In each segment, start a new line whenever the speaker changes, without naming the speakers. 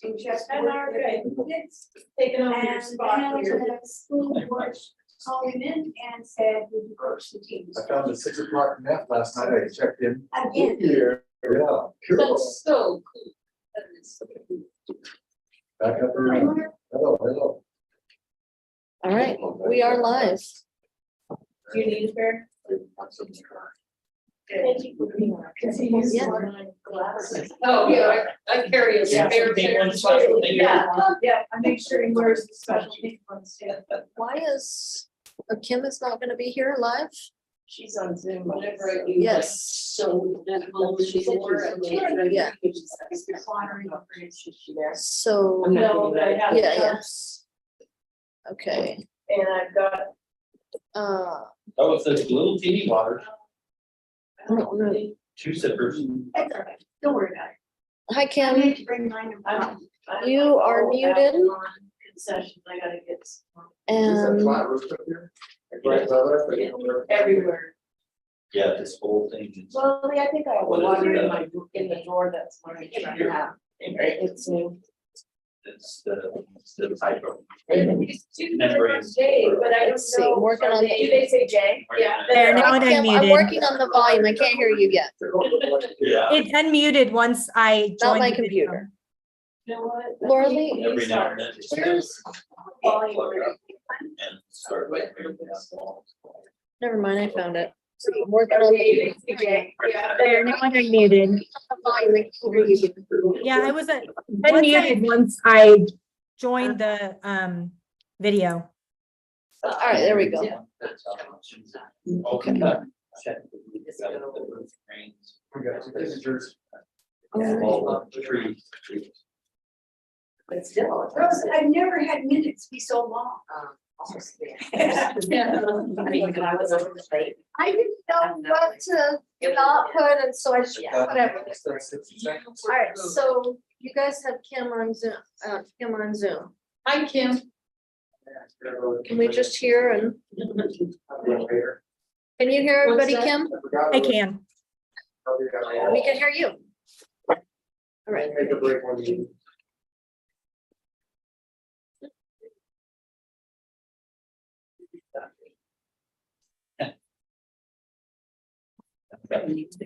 and just
And are
work with the kids.
Taking over
And
your
then
spot here.
the school board called him in and said, would you coach the teams?
I found the 6 o'clock nap last night. I checked in.
Again,
Yeah.
That's so cool. That is so cool.
Back up and hello, hello.
All right, we are live.
Do you need a pair? Thank you for being here. Cause he uses
Yeah.
my glasses. Oh, yeah, I carry a
Yeah,
spare
take
pair.
one special thing.
Yeah, I make sure he wears the special thing on stand, but
Why is, Kim is not gonna be here live?
she's on Zoom whenever I do.
Yes.
So.
Yeah. So,
No, but I have.
yeah, yes. Okay,
And I've got.
Oh, it's those little teeny waters,
I don't know.
2 sippers.
it's all right, don't worry about it.
Hi
I
Kim,
need to bring mine.
I'm-
You are muted.
Concessions, I gotta get some
Is that
and
flat roof up here? Right, brother?
everywhere.
Yeah, this whole thing is.
Well, I think I have
What is
water
it?
in my, in the drawer, that's what I'm trying to have. It's new.
It's the hydro.
It's two different J, but I don't
Let's see,
know.
working on
Do they say J? Yeah.
There, now
Hi,
it's
Kim, I'm
unmuted.
working on the volume. I can't hear you yet.
Yeah.
It unmuted once I
Not
joined.
my
the video.
computer.
You know what?
Laura Lee,
Every now and then. just
Where's-
plug it up And start like.
Never mind, I found it. So I'm working on the
J, yeah.
There, now I'm unmuted.
volume. I can hear you.
Yeah, I was unmuted once I joined the video.
All right, there we go.
Okay.
We got 2 signatures.
Trees.
But still.
Rose, I've never had minutes be so long.
Yeah. I mean, I was over the plate.
I didn't know what to not put, and so I just, whatever. All right, so you guys have Kim on Zoom, Kim on Zoom.
Hi, Kim.
Can we just hear and, can you hear everybody,
What's that?
Kim?
I can.
We can hear you. All right.
Make a break when you.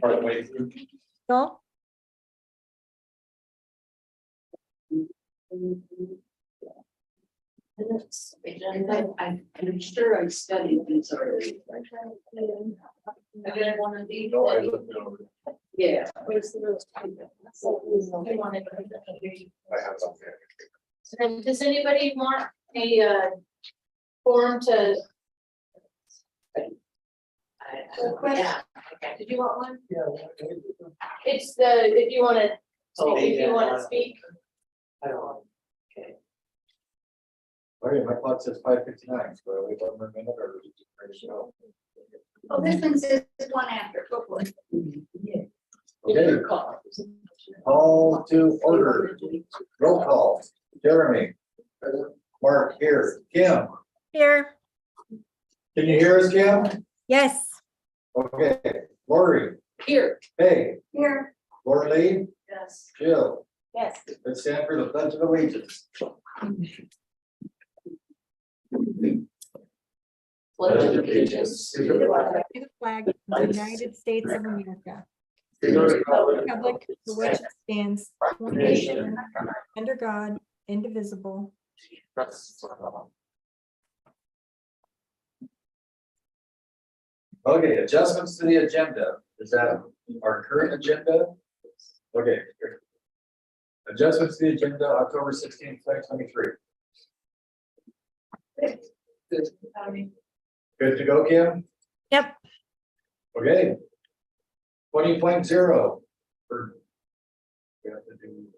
Partway through.
Bill?
I'm sure I studied these already. I did one of these.
No, I looked it over.
Yeah.
I have something.
And does anybody want a form to? Yeah, okay. Did you want one? It's the, if you wanna, if you wanna speak.
I don't want. Okay, my clock says 5:59, so I wait 1 more minute or.
Oh, this one says one after, go for it.
Okay, call to order, roll call, Jeremy. Mark here, Kim,
Here.
can you hear us, Kim?
Yes.
Okay, Lori,
Here.
hey,
Here,
Laura Lee,
Yes.
Jill,
Yes.
let's stand for the pledge of allegiance.
Pledge of allegiance to the flag
To the flag of the United States of America.
of the
Republic for which it stands, one nation, under God, indivisible.
Okay, adjustments to the agenda, is that our current agenda? Okay. Good. Adjustments to the agenda, October 16th, 2023. Good to go, Kim?
Yep.
Okay. 20.0 for. We have to do,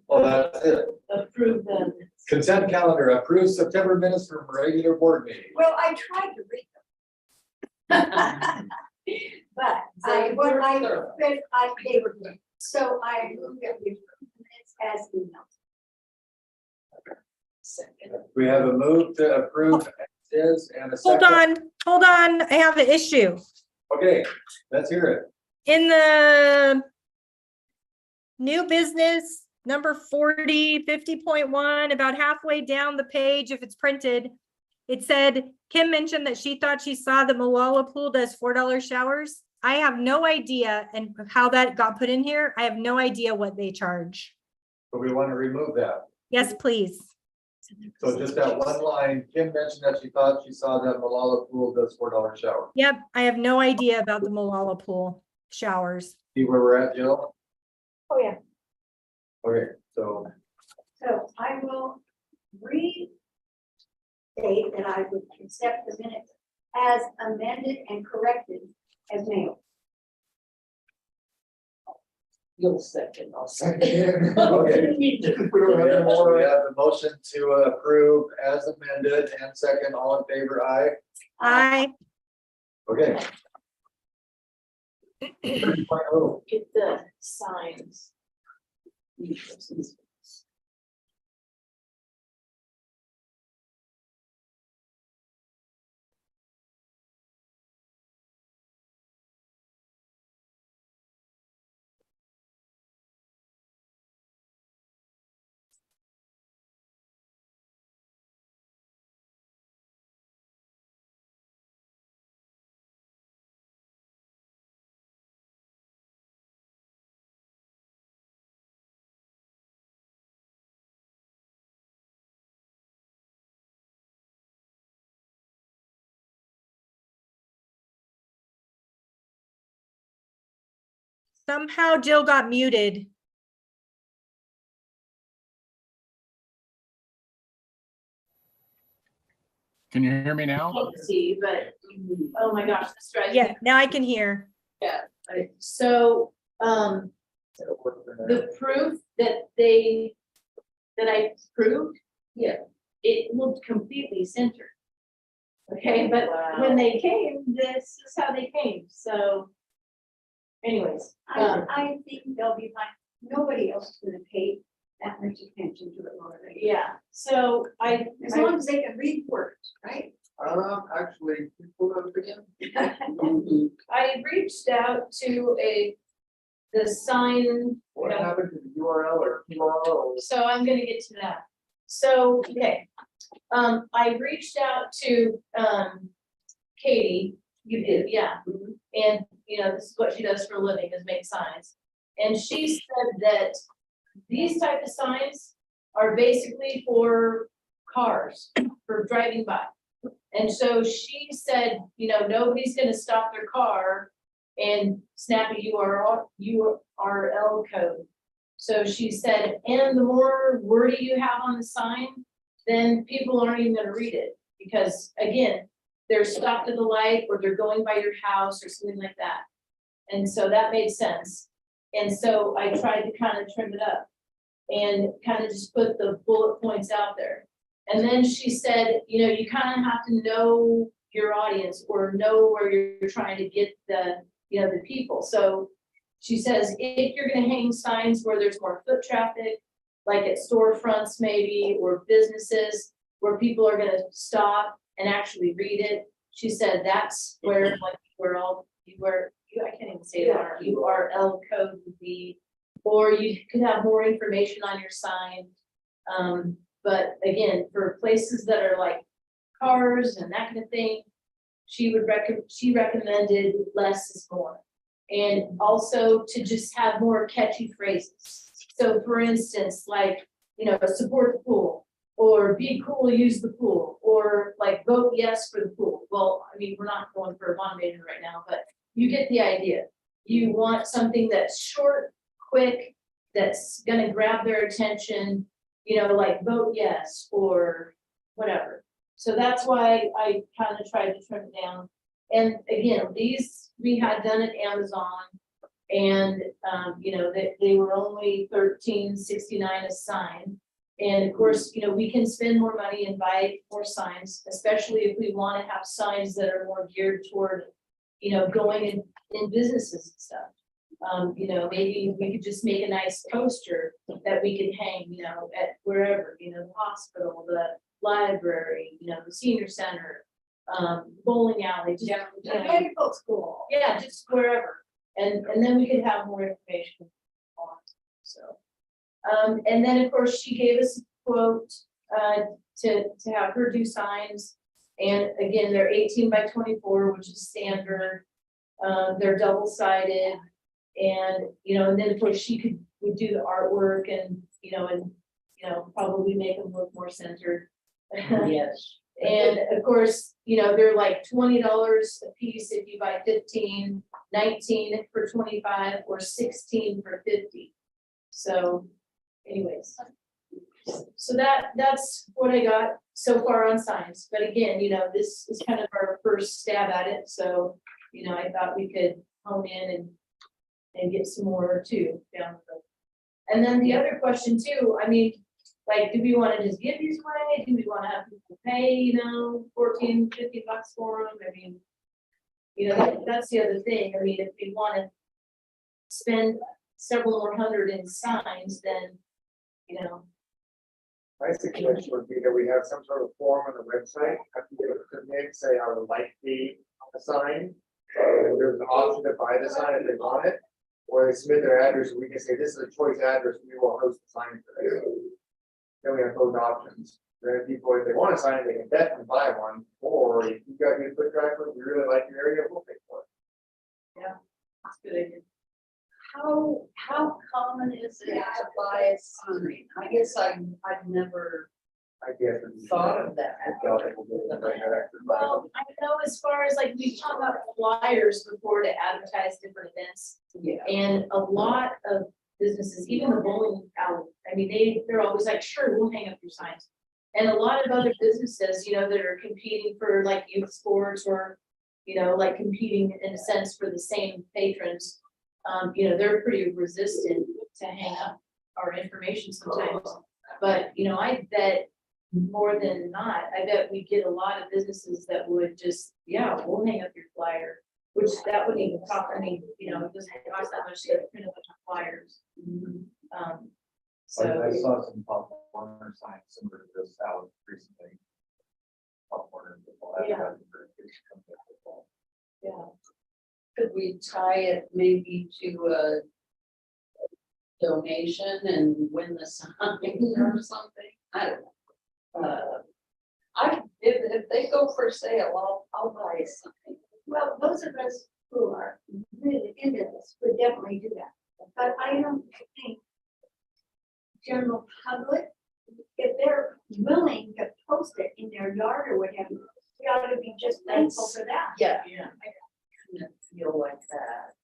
oh, that's it.
Approve them.
Consent calendar, approved September minutes from regular board meeting.
well, I tried to read them. But what I read, I favored them, so I moved it with minutes as emailed.
We have a move to approve as is and a
Hold
second.
on, I have an issue.
Okay, let's hear it.
In the new business number 40, 50.1, about halfway down the page, if it's printed, it said, Kim mentioned that she thought she saw the Malala pool does $4 showers. I have no idea and how that got put in here. I have no idea what they charge.
So we want to remove that.
Yes, please.
So just that one line, Kim mentioned that she thought she saw that Malala pool does $4 shower.
Yep, I have no idea about the Malala pool showers.
See where we're at, Jill?
Oh, yeah.
Okay, so
So I will restate that I would accept the minutes as amended and corrected as mailed.
You'll second, I'll
second. Okay. We don't have any more. We have the motion to approve as amended and second, all in favor, aye.
Aye.
Okay. 30.0.
Get the signs.
Somehow Jill got muted.
Can you hear me now?
Can't see, but, oh my gosh, this drives me.
Yeah, now I can hear.
So, the proof that I proved, yeah, it looked completely centered. Okay, but when they came, this is how they came, so. Anyways,
I think they'll be fine. Nobody else is gonna pay that much attention to it, Laura.
yeah, so
As long as they can read words, right?
Actually, pull it up again.
I reached out to the sign.
What happened to the URL or URL?
So I'm gonna get to that. So, okay, I reached out to, Katie, you did, yeah. And, you know, this is what she does for a living, is make signs. And she said that these type of signs are basically for cars, for driving by. And so she said, you know, nobody's gonna stop their car and snap a URL code. So she said, and the more wordy you have on the sign, then people aren't even gonna read it. Because again, they're stopped at the light or they're going by your house or something like that. And so that made sense. And so I tried to kind of trim it up and kind of just put the bullet points out there. And then she said, you know, you kind of have to know your audience or know where you're trying to get the, you know, the people. So she says, if you're gonna hang signs where there's more foot traffic, like at storefronts maybe, or businesses where people are gonna stop and actually read it. She said that's where like I can't even say that, URL code would be, or you could have more information on your sign. But again, for places that are like cars and that kind of thing, she recommended less is more. And also to just have more catchy phrases. So for instance, like, you know, support the pool, or be cool, use the pool, or like vote yes for the pool. Well, I mean, we're not going for a bond measure right now, but you get the idea. You want something that's short, quick, that's gonna grab their attention, you know, like vote yes, or whatever. So that's why I kind of tried to trim it down. And again, these we had done at Amazon, and you know, they were only $13.69 a sign. And of course, you know, we can spend more money and buy more signs, especially if we want to have signs that are more geared toward, you know, going in businesses and stuff. You know, maybe we could just make a nice poster that we could hang, you know, at wherever, you know, the hospital, the library, you know, the senior center, bowling alley, just, you know,
Medical school.
yeah, just wherever. And then we could have more information on it, so. And then, of course, she gave us a quote, to have her do signs. And again, they're 18 by 24, which is standard. They're double-sided. And, and then, of course, she would do the artwork and, probably make them look more centered.
Yes.
And of course, they're like $20 a piece if you buy 15, 19 for 25, or 16 for 50. So anyways. So that's what I got so far on signs. But again, this is kind of our first stab at it. So, I thought we could hone in and get some more too down the road. And then the other question too, like, do we want to just give these away? Do we want to have people pay, $14, $15 for them? That's the other thing. If we want to spend several more hundred in signs, then,
My suggestion would be that we have some sort of form on the website, have to give a commit, say I would like the sign. There's an option to buy the sign if they want it, or they submit their address, and we can say, this is a choice address, we will host the sign for you. Then we have both options. Then people, if they want a sign, they can definitely buy one, or if you got your foot traffic, we really like your area, we'll pay for it.
that's a good idea.
How common is it to buy a sign? I guess I've never
I guess. it's-
thought of that.
Well, I know as far as like, we've talked about flyers before to advertise different events.
Yeah.
And a lot of businesses, even the bowling alley, they're always like, sure, we'll hang up your signs. And a lot of other businesses, that are competing for like youth sports or, like competing in a sense for the same patrons. They're pretty resistant to hang up our information sometimes. But, I bet more than not, I bet we get a lot of businesses that would just, we'll hang up your flyer. Which that wouldn't even cost, it doesn't cost that much to print a bunch of flyers. So,
I saw some Pop Warner signs similar to this out recently. Pop Warner football.
Yeah.
Football.
yeah,
Could we tie it maybe to a donation and win the sign or something? I don't know. If they go for sale, I'll buy a sign.
Well, those of us who are really into this would definitely do that. But I don't think general public, if they're willing to post it in their yard or whatever, we ought to be just thankful for that.
Yeah.
yeah.
I kind of feel like that.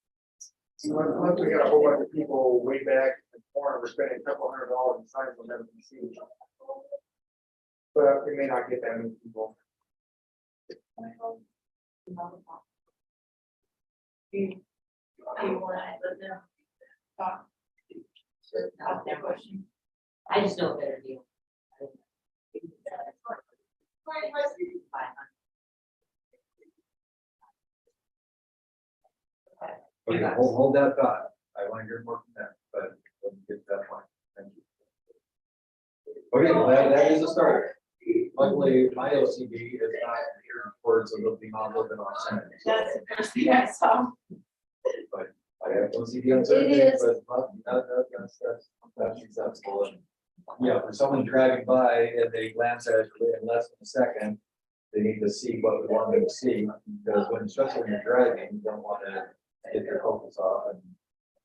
Unless we got a whole bunch of people way back in the corner, we're spending a couple $100 in signs we'll never be seen. But we may not get that many people.
Do you want to let them talk? Ask their question?
I just know a better deal.
Okay, hold that thought. I want to hear more from that, but let me get to that point. Thank you. Okay, well, that is a start. Luckily, my OCD is not here towards a looking on, looking on center.
That's the first thing I saw.
But I have OCD on certain
It
things,
is.
but that's acceptable. And, yeah, for someone driving by and they glance at it in less than a second, they need to see what we want them to see, because when, especially when you're driving, you don't want to get your focus off. And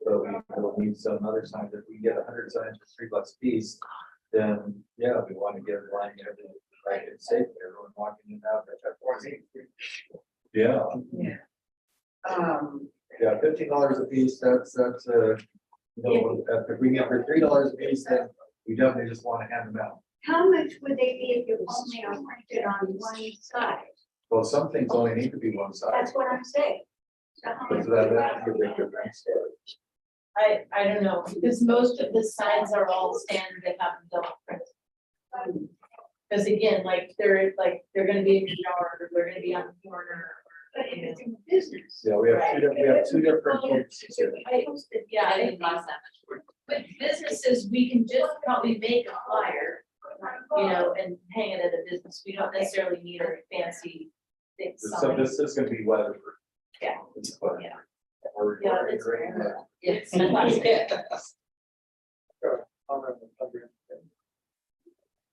so we'll need some other signs. If we get 100 signs for $3 a piece, then yeah, we want to get in line and everything right and safe. Everyone walking in and out. Yeah, yeah, $15 a piece. That's if we get for $3 a piece, then we definitely just want to hand them out.
How much would they be if you only are printed on one side?
Well, some things only need to be one side.
That's what I'm saying. So how much
So
would
that,
that
that's a big difference.
I don't know, because most of the signs are all standard, they have double print. Because again, like they're gonna be in your yard, or they're gonna be on the corner.
But if it's in business.
Yeah, we have two different.
I posted, yeah, I didn't cost that much work. But businesses, we can just probably make a flyer, and hang it at a business. We don't necessarily need a fancy big
So
sign.
this is gonna be weatherproof.
Yeah.
It's fun.
Yeah.
Or-
Yeah,
or
it's-
rain.
Yes.
comment on something.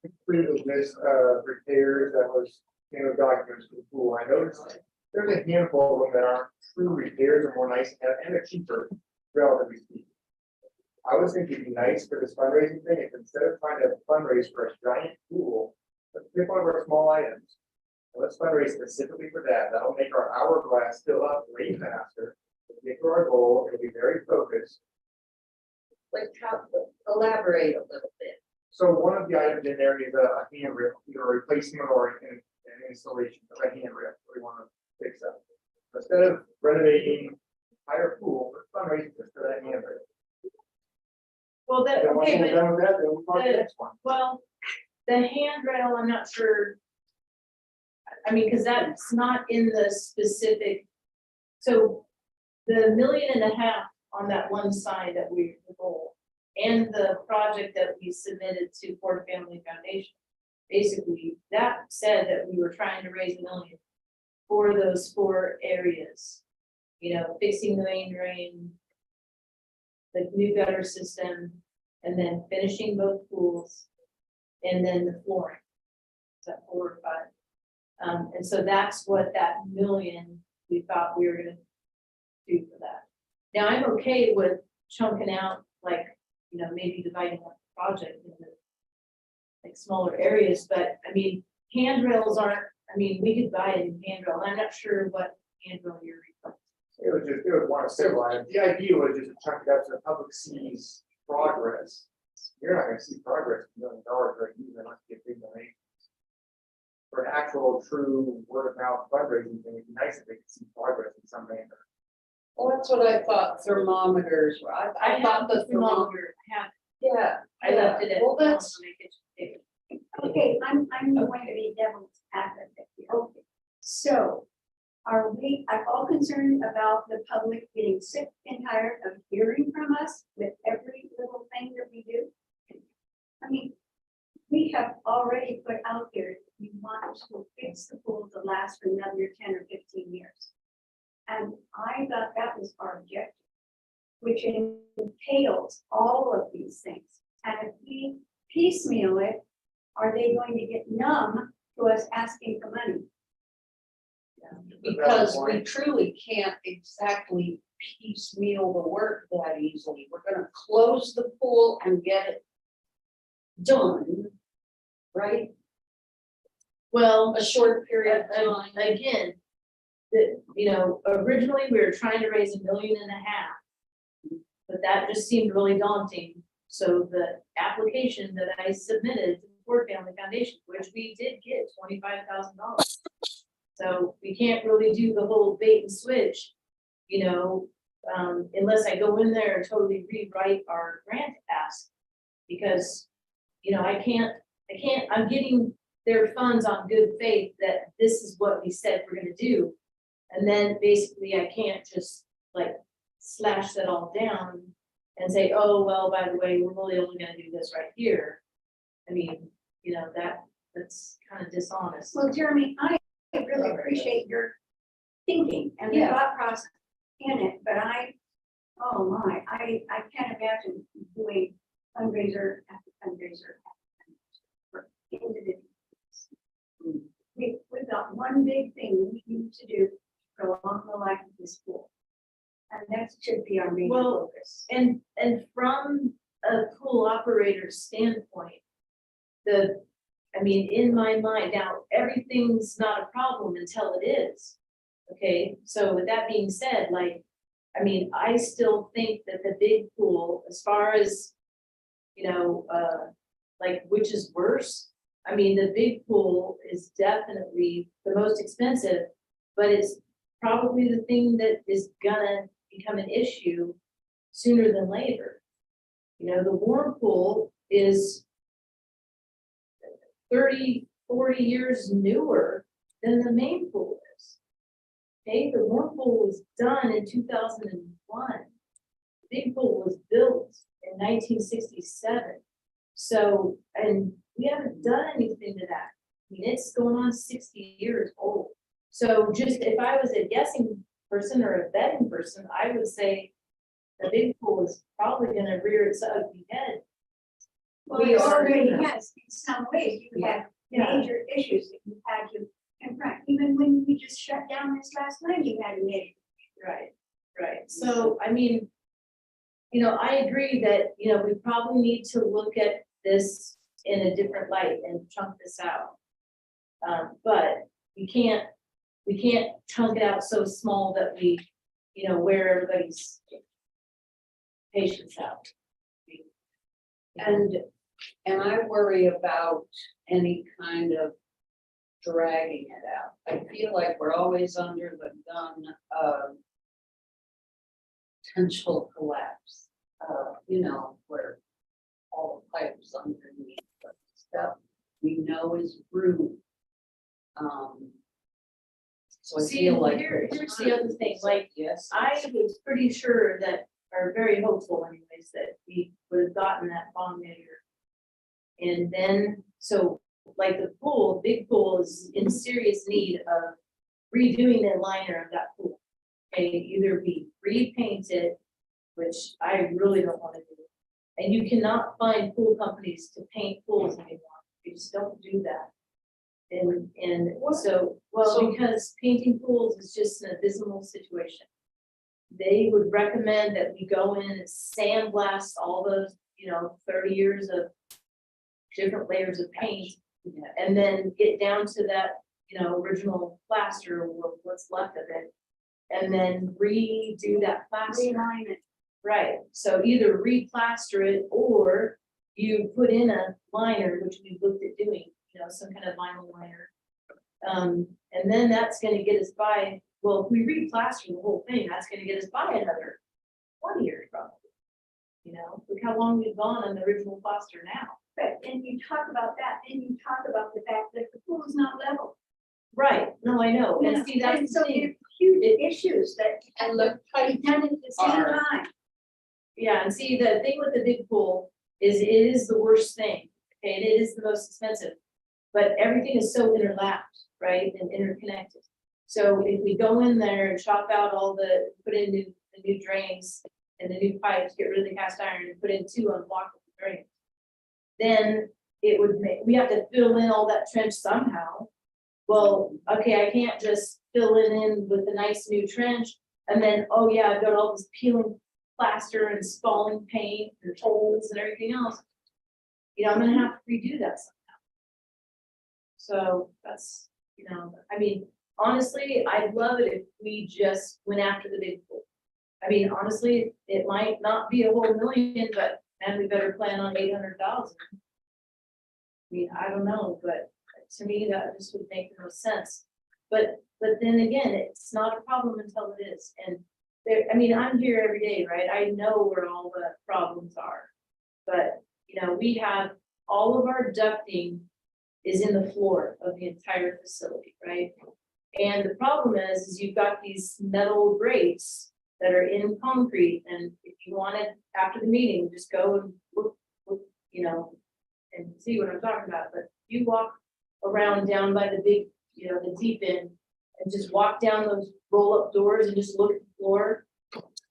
Completed list of repairs that was, documents for the pool. I noticed there's a handful of them that aren't true repairs or more nice to have and they're cheaper, relatively speaking. I was thinking it'd be nice for this fundraising thing, if instead of trying to fundraise for a giant pool, let's pick one of our small items. And let's fundraise specifically for that. That'll make our hourglass fill up way faster. It'll get to our goal, it'll be very focused.
Like, how, elaborate a little bit.
So one of the items in there is a handrail, either a replacement or an installation of a handrail, we want to fix that. Instead of renovating entire pool, let's fundraise just for that handrail.
Well, that,
Then once
okay,
we're
but,
done with that, then we'll move on to the next one.
well, the handrail, I'm not sure. I mean, because that's not in the specific, so the $1.5 million on that one side that we, the goal, and the project that we submitted to Ford Family Foundation. Basically, that said that we were trying to raise $1 million for those 4 areas. You know, fixing the main drain, the new gutter system, and then finishing both pools, and then the flooring. Is that 4 or 5? And so that's what that $1 million we thought we were gonna do for that. Now, I'm okay with chunking out, like, you know, maybe dividing up the project into like smaller areas, but I mean, handrails aren't, I mean, we could buy a new handrail, and I'm not sure what handrail you're replacing.
It was one of several items. The idea was just to chunk it up so the public sees progress. You're not gonna see progress in $1 million, right? You're not get big money. For an actual true word of mouth fundraising thing, it'd be nice if they could see progress in some manner.
Well, that's what I thought thermometers were. I thought the thermometer, yeah.
I left it at.
Well, that's,
Okay, I'm going to be devil's advocate here. Okay, so are we at all concerned about the public getting sick and tired of hearing from us with every little thing that we do? I mean, we have already put out there, we want to fix the pool to last for another 10 or 15 years. And I thought that was our objective, which entails all of these things. And if we piecemeal it, are they going to get numb to us asking for money?
because we truly can't exactly piecemeal the work that easily. We're gonna close the pool and get it done, right?
Well,
A short period of time.
again, you know, originally we were trying to raise $1.5 million. But that just seemed really daunting. So the application that I submitted to the Ford Family Foundation, which we did get $25,000. So we can't really do the whole bait and switch, you know, unless I go in there and totally rewrite our grant ask. Because, you know, I'm getting their funds on good faith that this is what we said we're gonna do. And then basically I can't just like slash that all down and say, oh, well, by the way, we're really only gonna do this right here. I mean, you know, that's kind of dishonest.
Well, Jeremy, I really appreciate your thinking and the
Yeah.
thought process in it, but I can't imagine doing fundraiser after fundraiser for individuals. We've got one big thing we need to do to prolong the life of this pool. And that should be our main
Well,
focus.
And from a pool operator's standpoint, I mean, in my mind, now, everything's not a problem until it is. Okay, so with that being said, like, I mean, I still think that the big pool, as far as, you know, like, which is worse? I mean, the big pool is definitely the most expensive, but it's probably the thing that is gonna become an issue sooner than later. You know, the warm pool is 30, 40 years newer than the main pool is. Okay, the warm pool was done in 2001. The big pool was built in 1967. So, and we haven't done anything to that. I mean, it's going on 60 years old. So just if I was a guessing person or a betting person, I would say the big pool is probably gonna rear its ugly head
Well,
We
it
are
already
doing that.
has, in some ways, you have
Yeah.
major issues that you had to confront, even when we just shut down this last night, you had a major.
Right, right. So, I mean, you know, I agree that, you know, we probably need to look at this in a different light and chunk this out. But we can't chunk it out so small that we, you know, wear everybody's patience out.
And I worry about any kind of dragging it out. I feel like we're always under the gun of potential collapse. You know, where all the pipes underneath the stuff we know is rude. So I
See,
feel like.
here's the other thing, like,
Yes.
I was pretty sure that, or very hopeful anyways, that we would have gotten that bond measure. And then, so like the pool, big pool is in serious need of redoing the liner of that pool. Okay, either be repainted, which I really don't want to do. And you cannot find pool companies to paint pools anymore. You just don't do that. And so, well,
So-
because painting pools is just an abysmal situation. They would recommend that we go in and sandblast all those, you know, 30 years of different layers of paint, and then get down to that, you know, original plaster, or what's left of it, and then redo that plaster.
Reline it.
Right, so either replaster it, or you put in a liner, which we looked at doing, you know, some kind of vinyl liner. And then that's gonna get us by, well, if we replaster the whole thing, that's gonna get us by another 20 years probably. You know, look how long we've gone on the original plaster now.
But, and you talk about that, then you talk about the fact that the pool is not level.
Right, no, I know, and see,
And
that's
so
the thing.
there's huge issues that have
And
to
the
be done at the same
are-
time.
Yeah, and see, the thing with the big pool is it is the worst thing, okay, and it is the most expensive. But everything is so interlapped, right, and interconnected. So if we go in there and chop out all the, put in the new drains and the new pipes, get rid of the cast iron and put in 2 unblockable drains. Then it would make, we have to fill in all that trench somehow. Well, okay, I can't just fill it in with a nice new trench and then, oh yeah, I've got all this peeling plaster and spalling paint and holes and everything else. You know, I'm gonna have to redo that somehow. So that's, you know, I mean, honestly, I'd love it if we just went after the big pool. I mean, honestly, it might not be a whole million, but man, we better plan on 800,000. I mean, I don't know, but to me, that just would make the most sense. But then again, it's not a problem until it is. And there, I mean, I'm here every day, right? I know where all the problems are. But, you know, we have all of our ducting is in the floor of the entire facility, right? And the problem is you've got these metal grates that are in concrete, and if you wanted, after the meeting, just go and look, you know, and see what I'm talking about, but you walk around down by the big, you know, the deep end, and just walk down those roll-up doors and just look at the floor,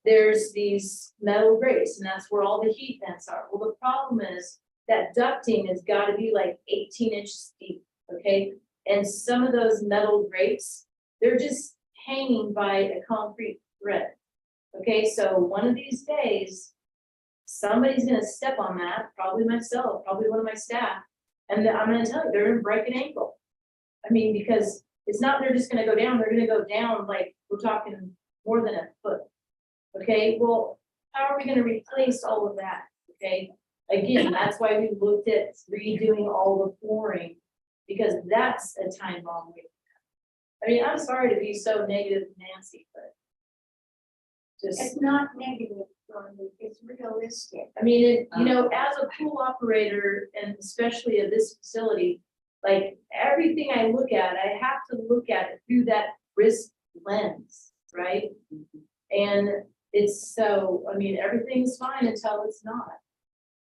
there's these metal grates, and that's where all the heat vents are. Well, the problem is that ducting has got to be like 18 inches deep, okay? And some of those metal grates, they're just hanging by a concrete thread. Okay, so one of these days, somebody's gonna step on that, probably myself, probably one of my staff, and then I'm gonna tell you, they're gonna break an ankle. I mean, because it's not, they're just gonna go down, they're gonna go down like, we're talking more than a foot. Okay, well, how are we gonna replace all of that? Okay, again, that's why we looked at redoing all the flooring, because that's a time bomb. I mean, I'm sorry to be so negative, Nancy, but just,
It's not negative, Dorothy, it's realistic.
I mean, it, you know, as a pool operator, and especially of this facility, like, everything I look at, I have to look at it through that risk lens, right? And it's so, I mean, everything's fine until it's not.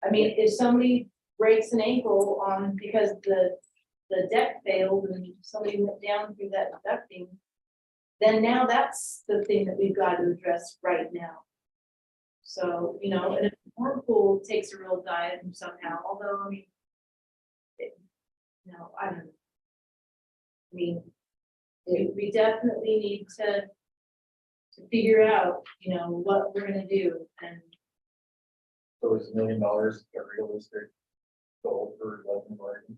I mean, if somebody breaks an ankle on, because the deck failed and somebody went down through that ducting, then now that's the thing that we've got to address right now. So, you know, and if the horn pool takes a real dive somehow, although, I mean. No, I don't know. I mean, we definitely need to figure out, you know, what we're gonna do and.
So is $1 million a realistic goal for Lebanon Garden?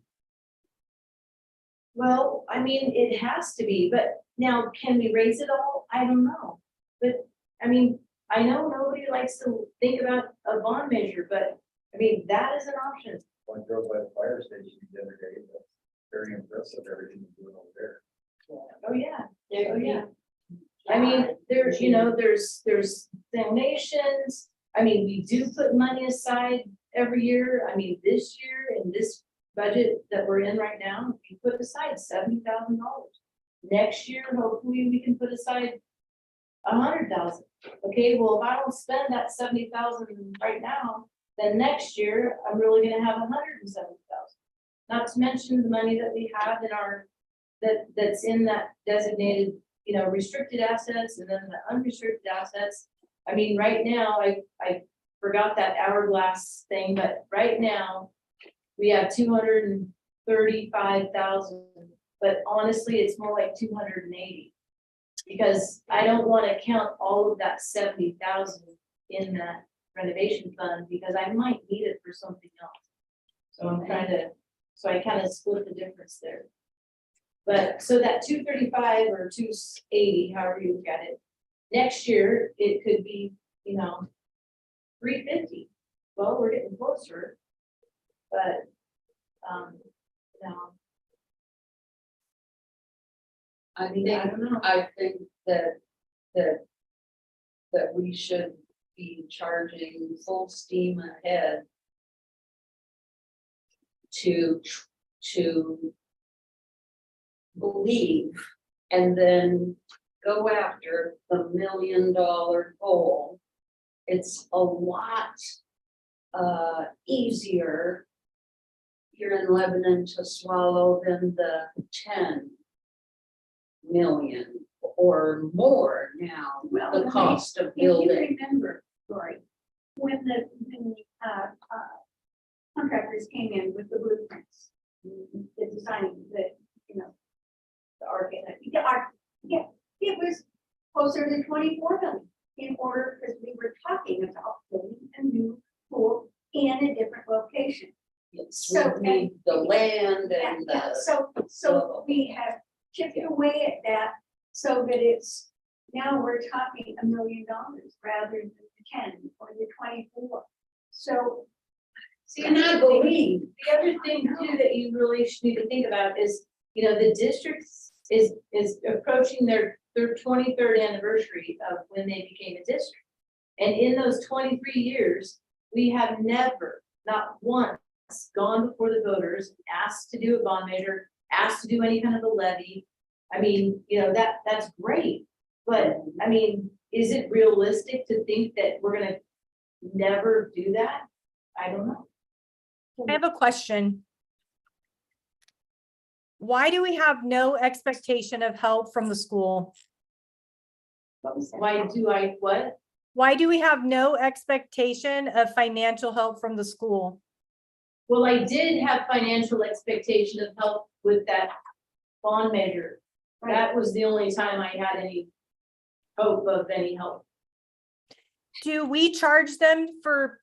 Well, I mean, it has to be, but now can we raise it all? I don't know. But, I mean, I know nobody likes to think about a bond measure, but, I mean, that is an option.
When I drove by the fire station the other day, that's very impressive, everything you're doing over there.
Oh, yeah. Oh, yeah. I mean, there's, you know, there's donations. I mean, we do put money aside every year. I mean, this year in this budget that we're in right now, we put aside $70,000. Next year, hopefully, we can put aside $100,000. Okay, well, if I don't spend that $70,000 right now, then next year I'm really gonna have $170,000. Not to mention the money that we have in our that's in that designated, you know, restricted assets and then the unrestricted assets. I mean, right now, I forgot that hourglass thing, but right now we have 235,000, but honestly, it's more like 280. Because I don't want to count all of that 70,000 in that renovation fund because I might need it for something else. So I'm trying to, so I kind of split the difference there. But so that 235 or 280, however you look at it, next year it could be, you know, 350. Well, we're getting closer, but no,
I
I
think,
don't know.
I think that we should be charging full steam ahead to believe and then go after the $1 million goal. It's a lot easier here in Lebanon to swallow than the 10 million or more now, the cost of
If you
building.
remember, Lori, when the contractors came in with the blueprints, the design, the, you know, the arc, yeah, it was closer to 24 million in order, because we were talking about building a new pool in a different location.
So we need the land
Yeah,
and
yeah,
the,
so we have chipped away at that so that it's, now we're talking $1 million rather than the 10 or the 24. So,
See,
and I believe,
the other thing too that you really should need to think about is, you know, the district is approaching their 23rd anniversary of when they became a district. And in those 23 years, we have never, not once, gone before the voters, asked to do a bond measure, asked to do any kind of a levy. I mean, you know, that's great, but I mean, is it realistic to think that we're gonna never do that? I don't know.
I have a question. Why do we have no expectation of help from the school?
Why do I, what?
Why do we have no expectation of financial help from the school?
Well, I did have financial expectation of help with that bond measure. That was the only time I had any hope of any help.
Do we charge them for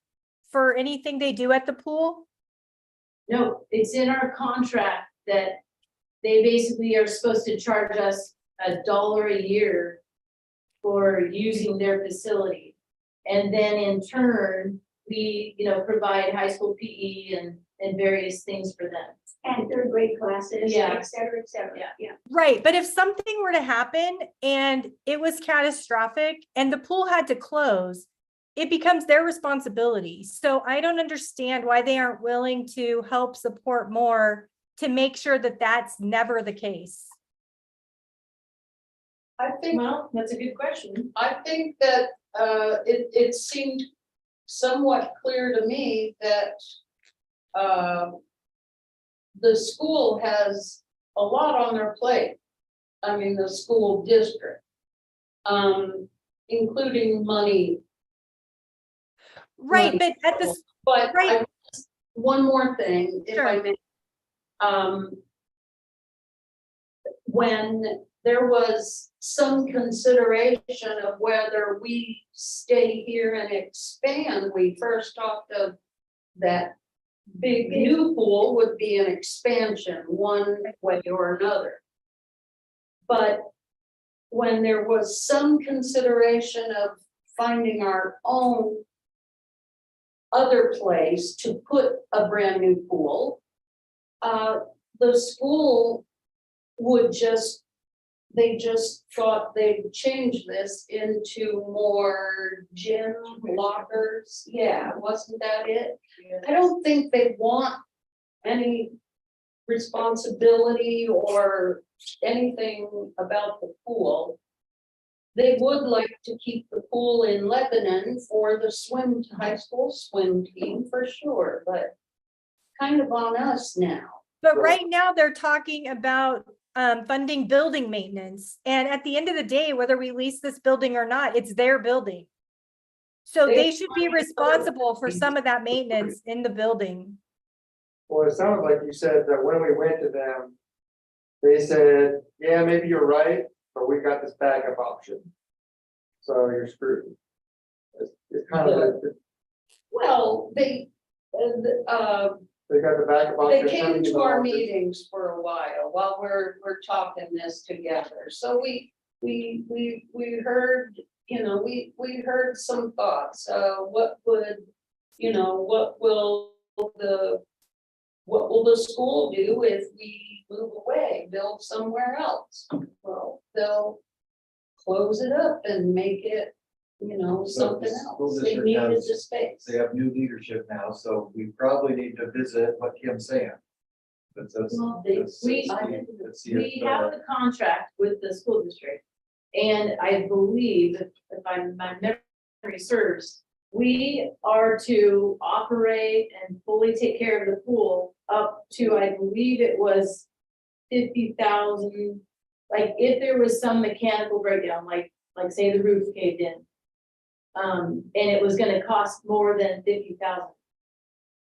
anything they do at the pool?
No, it's in our contract that they basically are supposed to charge us $1 a year for using their facility. And then in turn, we, you know, provide high school PE and various things for them.
and third grade classes,
Yeah.
et cetera, et cetera.
Yeah.
Yeah.
Right, but if something were to happen and it was catastrophic and the pool had to close, it becomes their responsibility. So I don't understand why they aren't willing to help support more to make sure that that's never the case.
I think,
Well, that's a good question.
I think that it seemed somewhat clear to me that the school has a lot on their plate. I mean, the school district, including money
Right, but at this,
But
Right.
one more thing, if I
Sure.
may. When there was some consideration of whether we stay here and expand, we first talked of that big new pool would be an expansion, one way or another. But when there was some consideration of finding our own other place to put a brand new pool, the school would just, they just thought they'd change this into more gym lockers. Yeah, wasn't that it? I don't think they want any responsibility or anything about the pool. They would like to keep the pool in Lebanon for the high school swim team for sure, but kind of on us now.
but right now they're talking about funding building maintenance. And at the end of the day, whether we lease this building or not, it's their building. So they should be responsible for some of that maintenance in the building.
Well, it sounded like you said that when we went to them, they said, yeah, maybe you're right, but we got this backup option. So you're screwed. It's kind of like,
Well, they
they got the backup option.
came
telling you
to our
about it.
meetings for a while we're talking this together. So we heard, you know, we heard some thoughts, what would, you know, what will the school do if we move away, build somewhere else? Well, they'll close it up and make it, you know,
So the
something
school
else. They
district
needed
has-
the space.
They have new leadership now, so we probably need to visit what Kim's saying. Let's
Well,
let's
we-
see- let's see
We
if,
have a contract with the school district. And I believe, if my memory serves, we are to operate and fully take care of the pool up to, I believe it was 50,000. Like if there was some mechanical breakdown, like say the roof caved in. And it was gonna cost more than 50,000.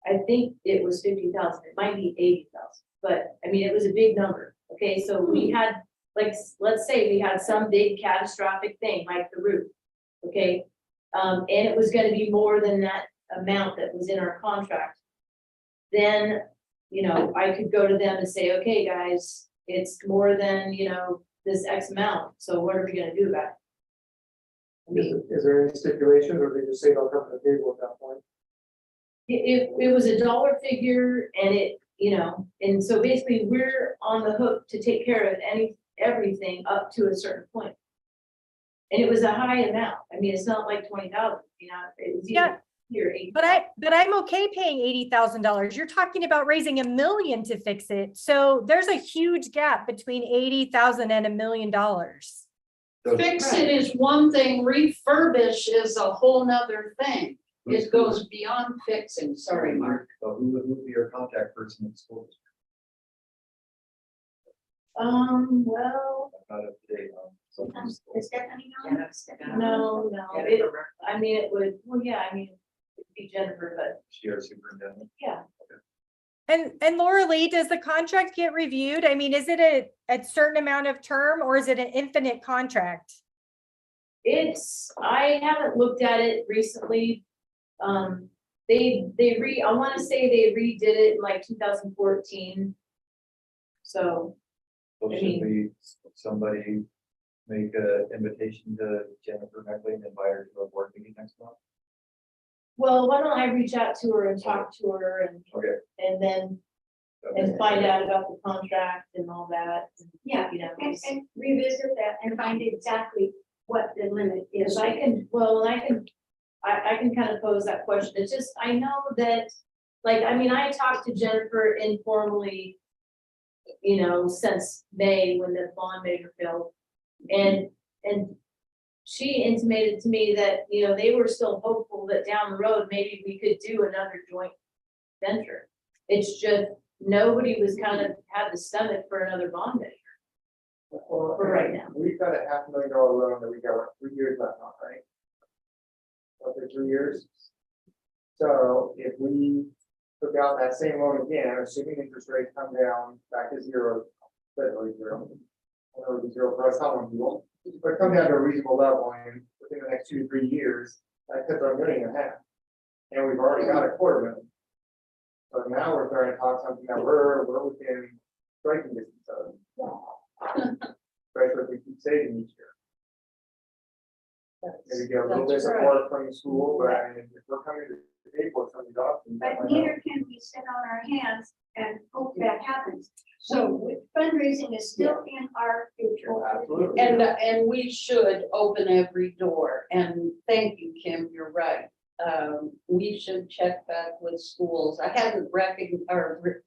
I think it was 50,000, it might be 80,000, but I mean, it was a big number. Okay, so we had, like, let's say we had some big catastrophic thing like the roof. Okay, and it was gonna be more than that amount that was in our contract. Then, you know, I could go to them and say, okay, guys, it's more than, you know, this X amount, so what are we gonna do about it? I mean,
Is there any stipulations, or they just say they'll come to the table at that point?
it was a dollar figure and it, you know, and so basically we're on the hook to take care of everything up to a certain point. And it was a high amount. I mean, it's not like 20,000, you know, it was
Yeah.
either here, 8.
But I'm okay paying $80,000. You're talking about raising $1 million to fix it. So there's a huge gap between 80,000 and $1 million.
so-
Fix it is one thing, refurbish is a whole nother thing. It goes beyond fixing, sorry, Mark.
So who would be your contact person in the school district?
Well,
I'm not up to date on some of these schools.
Is Stephanie on?
no, I mean, it would, well, yeah, I mean, it'd be Jennifer, but
She our superintendent.
yeah.
And Laura Lee, does the contract get reviewed? I mean, is it a certain amount of term or is it an infinite contract?
I haven't looked at it recently. I wanna say they redid it in like 2014. So,
So
I
should we, somebody make an invitation to Jennifer Meckley and invite her to a board meeting next month?
well, why don't I reach out to her and talk to her
Okay.
and then, and find out about the contract and all that.
Yeah,
You know,
and revisit that and find exactly what the limit is.
because I can kind of pose that question. It's just, I know that, like, I mean, I talked to Jennifer informally, you know, since May when the bond maker failed. And she intimated to me that, you know, they were still hopeful that down the road, maybe we could do another joint venture. It's just, nobody was kind of had the stomach for another bond maker. For right now.
We've got a $500,000 loan that we got, what, 3 years left on, right? Roughly 3 years. So if we took out that same loan again, assuming interest rates come down back to zero, literally zero. Or it'll be zero for us, how many people, but come down to a reasonable level and within the next 2 to 3 years, that cuts our million in half. And we've already got a quarter million. So now we're starting to talk something that we're within striking distance of. Especially if we keep saving each year. Maybe get a little bit of
That's right.
support from the school, but I mean, if we're coming to the table with some of these options. that
But
might
neither can we sit on our hands and hope that happens. So fundraising is still in our future.
help. Absolutely.
And we should open every door, and thank you, Kim, you're right. We should check back with schools. I hadn't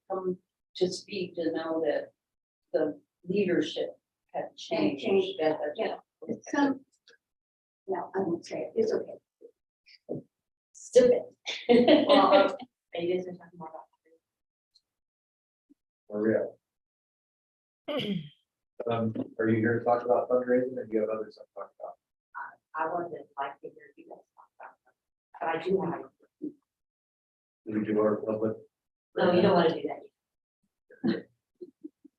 come to speak to know that the leadership had changed.
Yeah. Some, no, I won't say it, it's okay.
Stupid.
Well,
Are you guys are talking more about?
Maria. Are you here to talk about fundraising or do you have other stuff to talk about?
I wanted like to hear you guys talk about that. But I do want to.
Do we do our public?
No, you don't want to do that.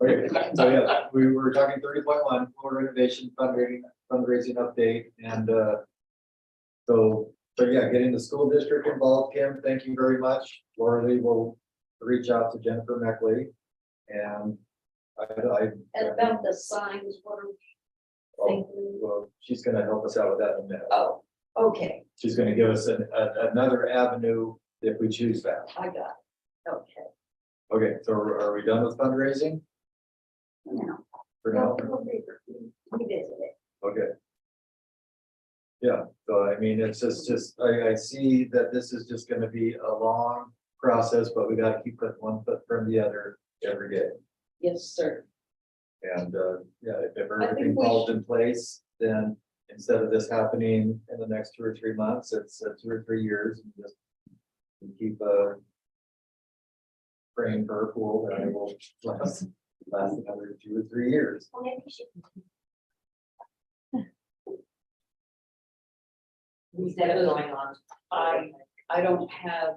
Okay, so yeah, we were talking 30.1, full renovation fundraising update, and so yeah, getting the school district involved, Kim, thank you very much. Laura Lee will reach out to Jennifer Meckley, and
And about the signs, what are we thinking?
well, she's gonna help us out with that in a minute.
Oh, okay,
She's gonna give us another avenue if we choose that.
I got it. Okay.
Okay, so are we done with fundraising
No.
for now?
We'll revisit it.
Okay. Yeah, so I mean, it's just, I see that this is just gonna be a long process, but we gotta keep putting one foot from the other every day.
Yes, sir.
And, yeah, if
think
everything
we
falls in place, then instead of this happening in the next 2 or 3 months, it's 2 or 3 years. And just keep, praying for a pool that it will last another 2 or 3 years.
Well, maybe you should. Instead of going on.
I don't have,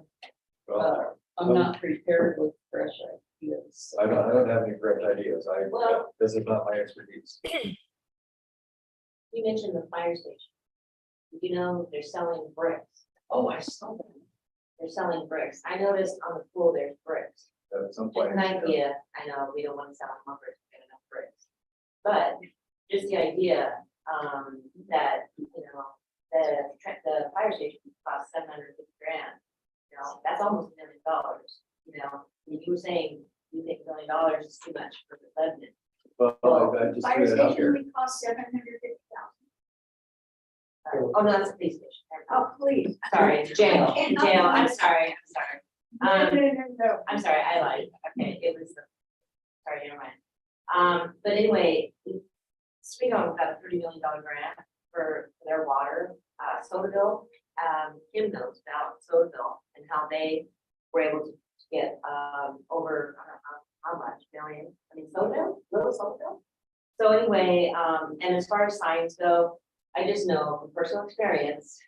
Well,
I'm not prepared with fresh ideas.
I don't have any great ideas.
Well-
This is not my expertise.
You mentioned the fire station. You know, they're selling bricks.
Oh, I saw that.
They're selling bricks. I noticed on the pool, there's bricks.
At some
Just
point.
an idea, I know, we don't want to sell more bricks, we get enough bricks. But just the idea, that, you know, the fire station costs $750,000. You know, that's almost $1 million, you know, and you were saying, you think $1 million is too much for the Lebanon.
Well, I just
Fire
threw it out
station
there.
would cost 750,000.
Oh, no, that's the police station.
Oh, please.
Sorry, jail, jail, I'm sorry.
No, no, no, no.
I'm sorry, I lied. Okay, it was the. Sorry, never mind. But anyway, Sweeto got a $30 million grant for their water, Sodaville. Kim knows about Sodaville and how they were able to get, over, I don't know how much, million, I mean, Sodaville, little Sodaville. So anyway, and as far as signs go, I just know from personal experience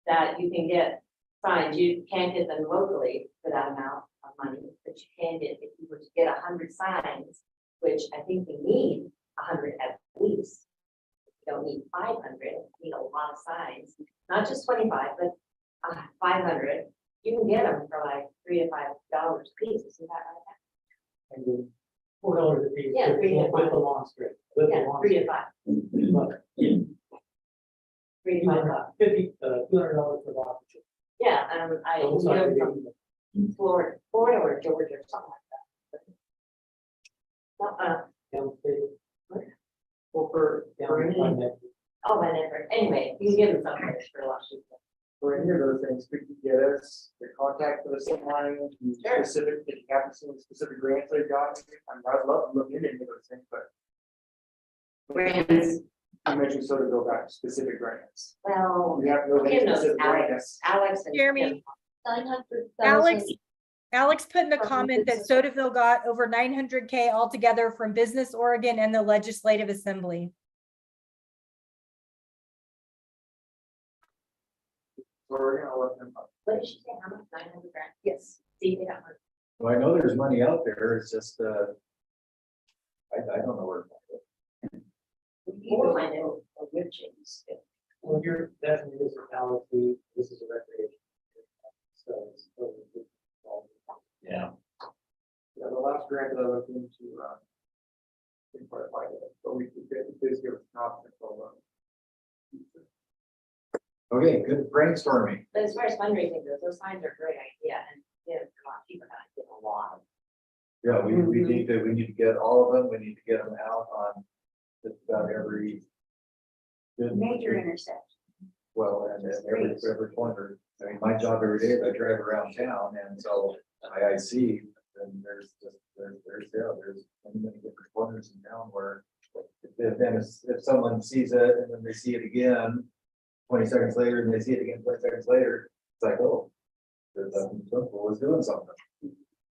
that you can get signs, you can't get them locally for that amount of money, but you can get, if you were to get 100 signs, which I think we need 100 at least. You don't need 500, you need a lot of signs, not just 25, but 500. You can get them for like $3 to $5 a piece, isn't that right?
And $4 a piece.
Yeah,
with-
3 to
With the
5.
lawn strip. With the
Yeah,
lawn
3 to
strip.
5,
But, yeah,
3 to 5 bucks.
$200 for lawn strip.
Yeah, I,
So it's
you
not
know,
really
from
even-
Florida or Georgia or something like that.
downstairs.
Well, for any,
Down on that.
Oh, whatever. Anyway, you can give them something for a lot cheaper.
for any of those things, could you get us the contact for the same line, the
Sure.
specific, if you haven't seen the specific grants they've got? I'd love to look into any of those things, but
Grants,
you mentioned sort of go back to specific grants.
well,
We have to know any
Kim knows
specific grants.
Alex and.
Jeremy.
Kim.
900,000.
Alex put in the
From
comment that
business.
Sodaville got over 900K altogether from Business Oregon and the Legislative Assembly.
So we're gonna let them,
What did she say, how much, 900 grand?
Yes.
See, they got money.
Well, I know there's money out there, it's just, I don't know where.
We need to find out.
Well, you're, that's a municipality, this is a recreation. So it's.
Yeah.
Yeah, the last grant that I looked into, didn't quite find it, but we did give us an option for.
Okay, good brainstorming.
But as far as fundraising goes, those signs are a great idea, and yeah, it's a lot cheaper than I did a lot.
Yeah, we need to get all of them, we need to get them out on just about every. good-
Major intersection.
Well, and every corner, I mean, my job every day is I drive around town, and so I see, and there's many different corners in town where. If someone sees it and then they see it again, 20 seconds later, and they see it again 20 seconds later, it's like, oh. Was doing something.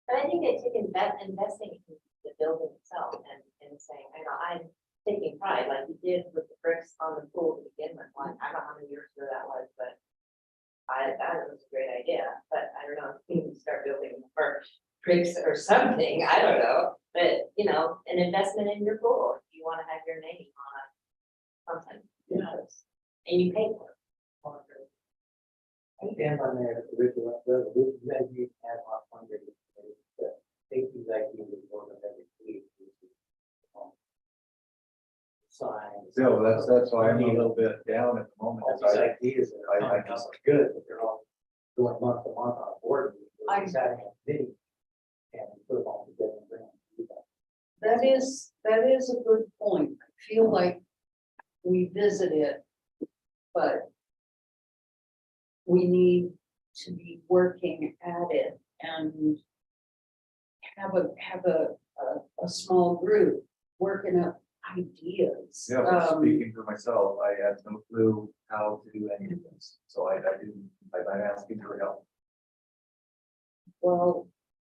But I think they take investing in the building itself and saying, I know, I'm taking pride, like you did with the bricks on the pool to begin with, like, I don't know how many years ago that was, but I thought it was a great idea, but I don't know, if you can start building more bricks or something, I don't know, but, you know, an investment in your pool, if you want to have your name on something, you know, and you pay for it.
I stand on there, the original, that you have on fundraising. Think these ideas is one of every week. Signs.
So that's why I'm a little bit down at the moment.
All
is
these
I
ideas that
I-
are coming out are good, but they're all going month to month on board.
I-
Sat in a meeting and put them all together and bring them to you guys.
That is a good point. I feel like we visit it, but we need to be working at it and have a small group working up ideas.
Yeah, well, speaking for myself, I have no clue how to do any of this, so I'm asking for help.
Well,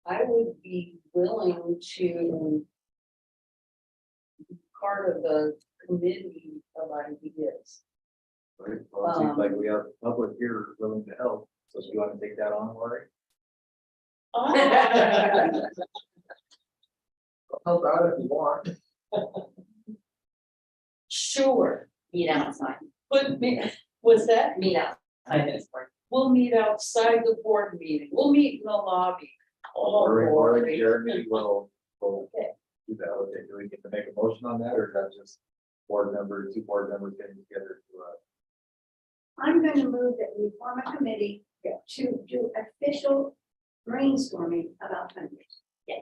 I would be willing to be part of the committee of ideas.
Right? Well, it seems like we have the public here willing to help, so do you want to take that on, Lori?
Help out if you want.
Sure,
Meet outside,
but was that?
meet outside this part.
We'll meet outside the board meeting. We'll meet in the lobby. Oh,
Or
Lori.
Jeremy will
Okay.
do that. Okay, do we get to make a motion on that, or is that just two board members getting together to,
I'm gonna move that we form a committee to do official brainstorming about fundraising.
Yeah.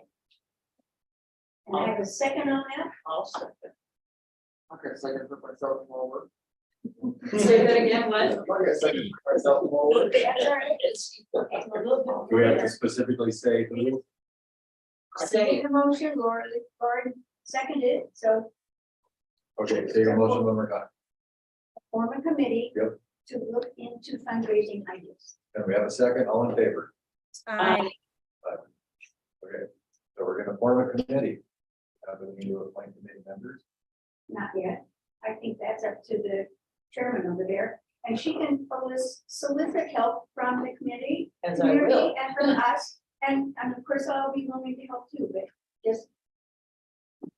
And I have a second on that.
I'll second.
Okay, so I can put myself forward.
Say that again, what?
Okay, so I can put myself forward.
That's all right. Okay, we're a little bit
do we have to
further.
specifically say who?
Say
The motion, Laura seconded, so
Okay, say your motion when we're done.
form a committee.
Yep.
To look into fundraising ideas.
And we have a second, all in favor?
I
Okay, so we're gonna form a committee. We need to appoint committee members.
Not yet. I think that's up to the chairman over there. And she can solicit help from the committee,
as I will.
community, and from us. And of course, I'll be willing to help too, but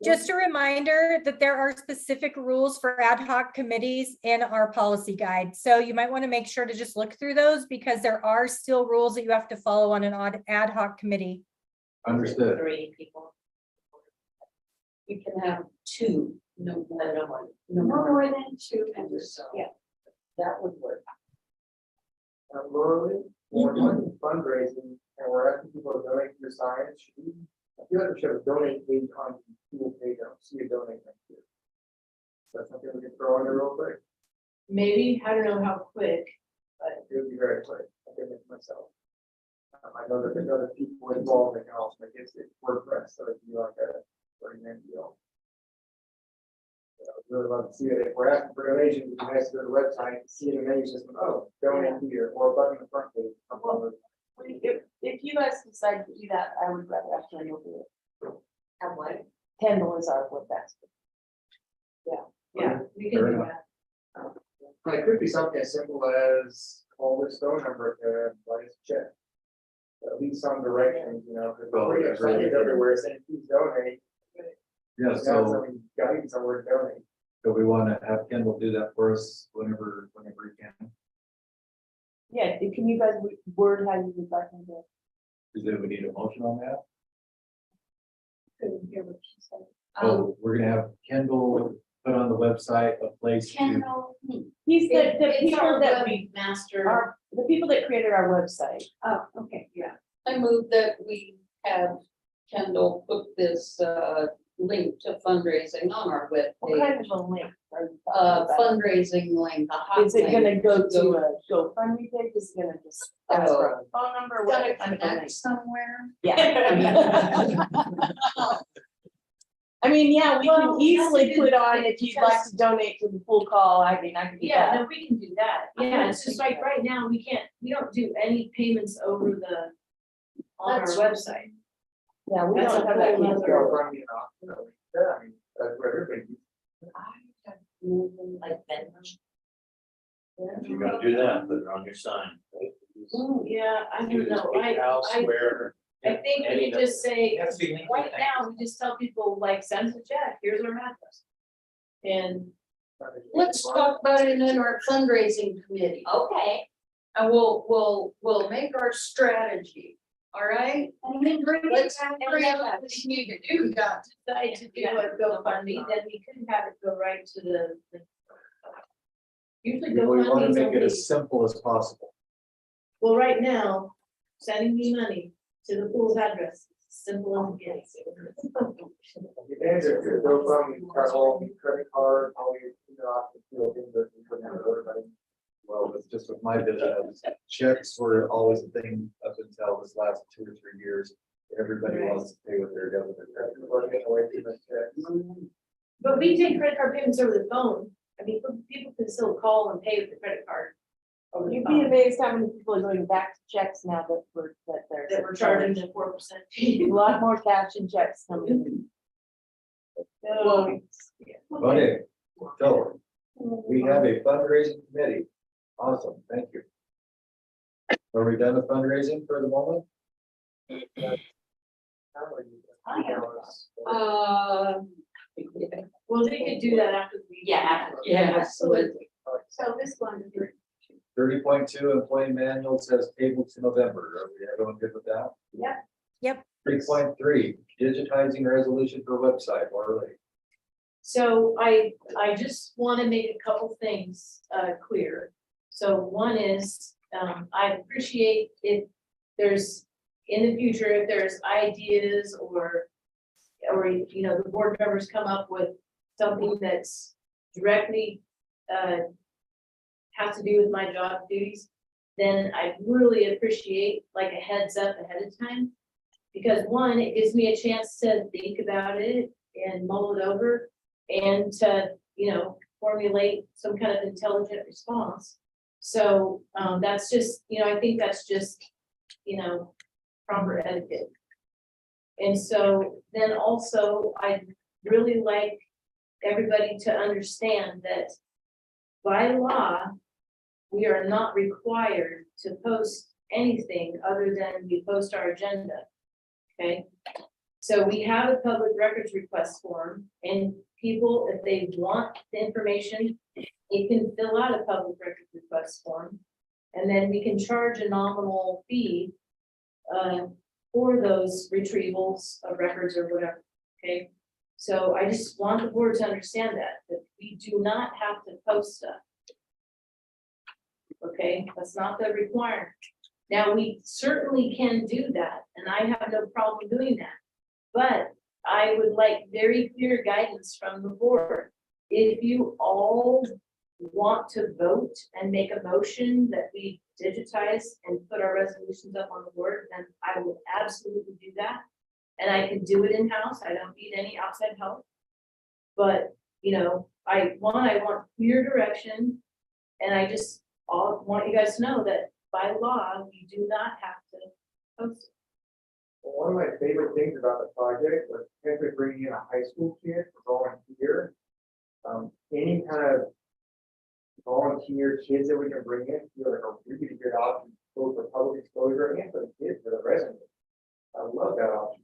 just a reminder that there are specific rules for ad hoc committees in our policy guide. So you might want to make sure to just look through those because there are still rules that you have to follow on an ad hoc committee.
Understood.
3 people.
You can have 2, no more.
no more than 2 members.
So
Yeah.
that would work.
Literally, we're doing fundraising and we're asking people to donate their signs. I feel like we should have a donate page on the Google page. I don't see a donate next to it. So that's something we can throw in there real quick.
Maybe, I don't know how quick,
It would be very quick. I did it myself. I know that there's other people involved that can also make it WordPress, so it'd be like a 30-minute deal. I would really love to see it. If we're asking for donations, it'd be nice to go to the website, see the menu system, oh, donate here, or a button in the front page. something like that.
If you guys decide to do that, I would rather have Kendall do it.
have what?
Kendall is our wood basket.
Yeah, we can
Fair
do
enough.
that.
But it could be something as simple as, call this phone number to write us a check. At least some direction, you know, because
Well,
we're
that's really
getting
good.
everywhere saying, please donate.
Yeah,
Now
so,
somebody guiding somewhere to donate.
so we want to have Kendall do that for us whenever he can.
Yeah, can you guys word how you would like them to?
Is there, we need a motion on that?
Couldn't hear what she said.
Oh, we're gonna have Kendall put on the website a place to.
Kendall,
He's the
It's
people
our
that we,
webmaster.
are, the people that created our website.
oh, okay, yeah.
I move that we have Kendall put this link to fundraising on our
What
webpage.
kind of a link are you talking about?
Fundraising link, a hot
Is it gonna
link
go to a GoFundMe page? Is it gonna just ask for a phone number?
Got
What
to
kind of a link?
connect somewhere.
Yeah. I mean, yeah, we
Well,
can easily
that's a
put
good
on
point,
if you'd like
because-
to donate to the full call. I mean, I can do
Yeah,
that.
no, we can do that. Yeah, it's just like right now, we don't do any payments over on our
That's-
website.
Yeah, we
That's
don't
a
have that.
whole
feature.
nother-
They'll run me off, you know, yeah, I mean, that's what everybody.
Like bench.
If you're gonna do that, put it on your sign.
Yeah, I
Do
don't
this
know.
big house where.
I think we
any
could just say,
It has to be linked with
right now, we just tell people like, send us a check, here's our address. And
Let's talk about it in our fundraising committee.
okay,
And we'll make our strategy, all right? Let's bring up what we need to do, guys.
decide to do a GoFundMe, then we could have it go right to the. Usually
We want to
GoFundMe's
make it
only,
as simple as possible.
well, right now, sending me money to the pool's address, simple as it gets.
You can either go from travel, credit card, all your, you know, off the field, things that you put down to everybody.
Well, it's just with my business, checks were always a thing up until this last 2 or 3 years. Everybody wants to pay with their debit or credit.
Everybody getting away from the checks.
But we take credit card payments over the phone. I mean, people can still call and pay with the credit card. Over the
You'd be
phone,
amazed how many people are going back to checks now that they're.
that we're charging the 4% fee.
A lot more cash and checks coming in.
So,
Okay, so we have a fundraising committee. Awesome, thank you. Are we done with fundraising for the moment?
well, they could do that after the.
Yeah, absolutely.
So this one is your
30.2 employee manual says table to November. Are we everyone good with that?
Yep.
Yep.
3.3, digitizing resolution for website, Marley.
So I just want to make a couple things clear. So one is, I appreciate if there's, in the future, if there's ideas or, you know, the board members come up with something that's directly has to do with my job duties, then I really appreciate like a heads up ahead of time. Because one, it gives me a chance to think about it and mull it over and to, you know, formulate some kind of intelligent response. So that's just, you know, I think that's just, you know, proper etiquette. And so then also, I'd really like everybody to understand that by law, we are not required to post anything other than we post our agenda. Okay, so we have a public records request form, and people, if they want the information, they can fill out a public records request form. And then we can charge a nominal fee for those retrievals of records or whatever, okay? So I just want the board to understand that we do not have to post stuff. Okay, that's not the requirement. Now, we certainly can do that, and I have no problem doing that. But I would like very clear guidance from the board. If you all want to vote and make a motion that we digitize and put our resolutions up on the board, then I will absolutely do that. And I can do it in-house. I don't need any outside help. But, you know, I want clear direction. And I just want you guys to know that by law, you do not have to post it.
Well, one of my favorite things about the project was potentially bringing in a high school kid to volunteer. Any kind of volunteer volunteer kids that we can bring in, feel like a really good option, both for public exposure and for the kids, for the residents. I love that option.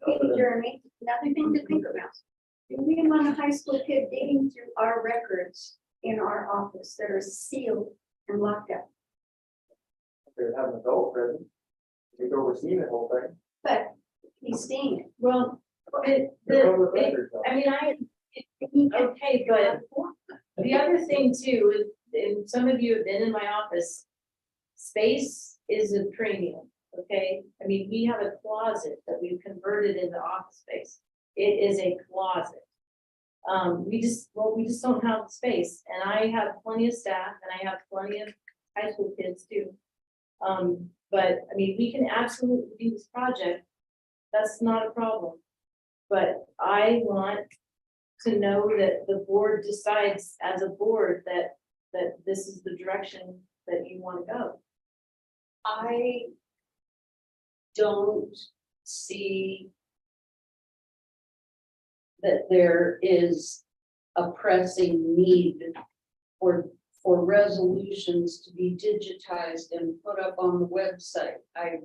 Hey, Jeremy, another thing to think about. We want a high school kid digging through our records in our office that are sealed and locked up.
They have an adult present, he's overseeing the whole thing.
But he's seeing it.
Well,
They're public
the,
records, though.
I mean, okay, but the other thing too, is, and some of you have been in my office, space is a premium, okay? I mean, we have a closet that we've converted into office space. It is a closet. We just don't have the space, and I have plenty of staff, and I have plenty of high school kids too. But I mean, we can absolutely do this project. That's not a problem. But I want to know that the board decides as a board that this is the direction that you want to go.
I don't see that there is a pressing need for resolutions to be digitized and put up on the website. I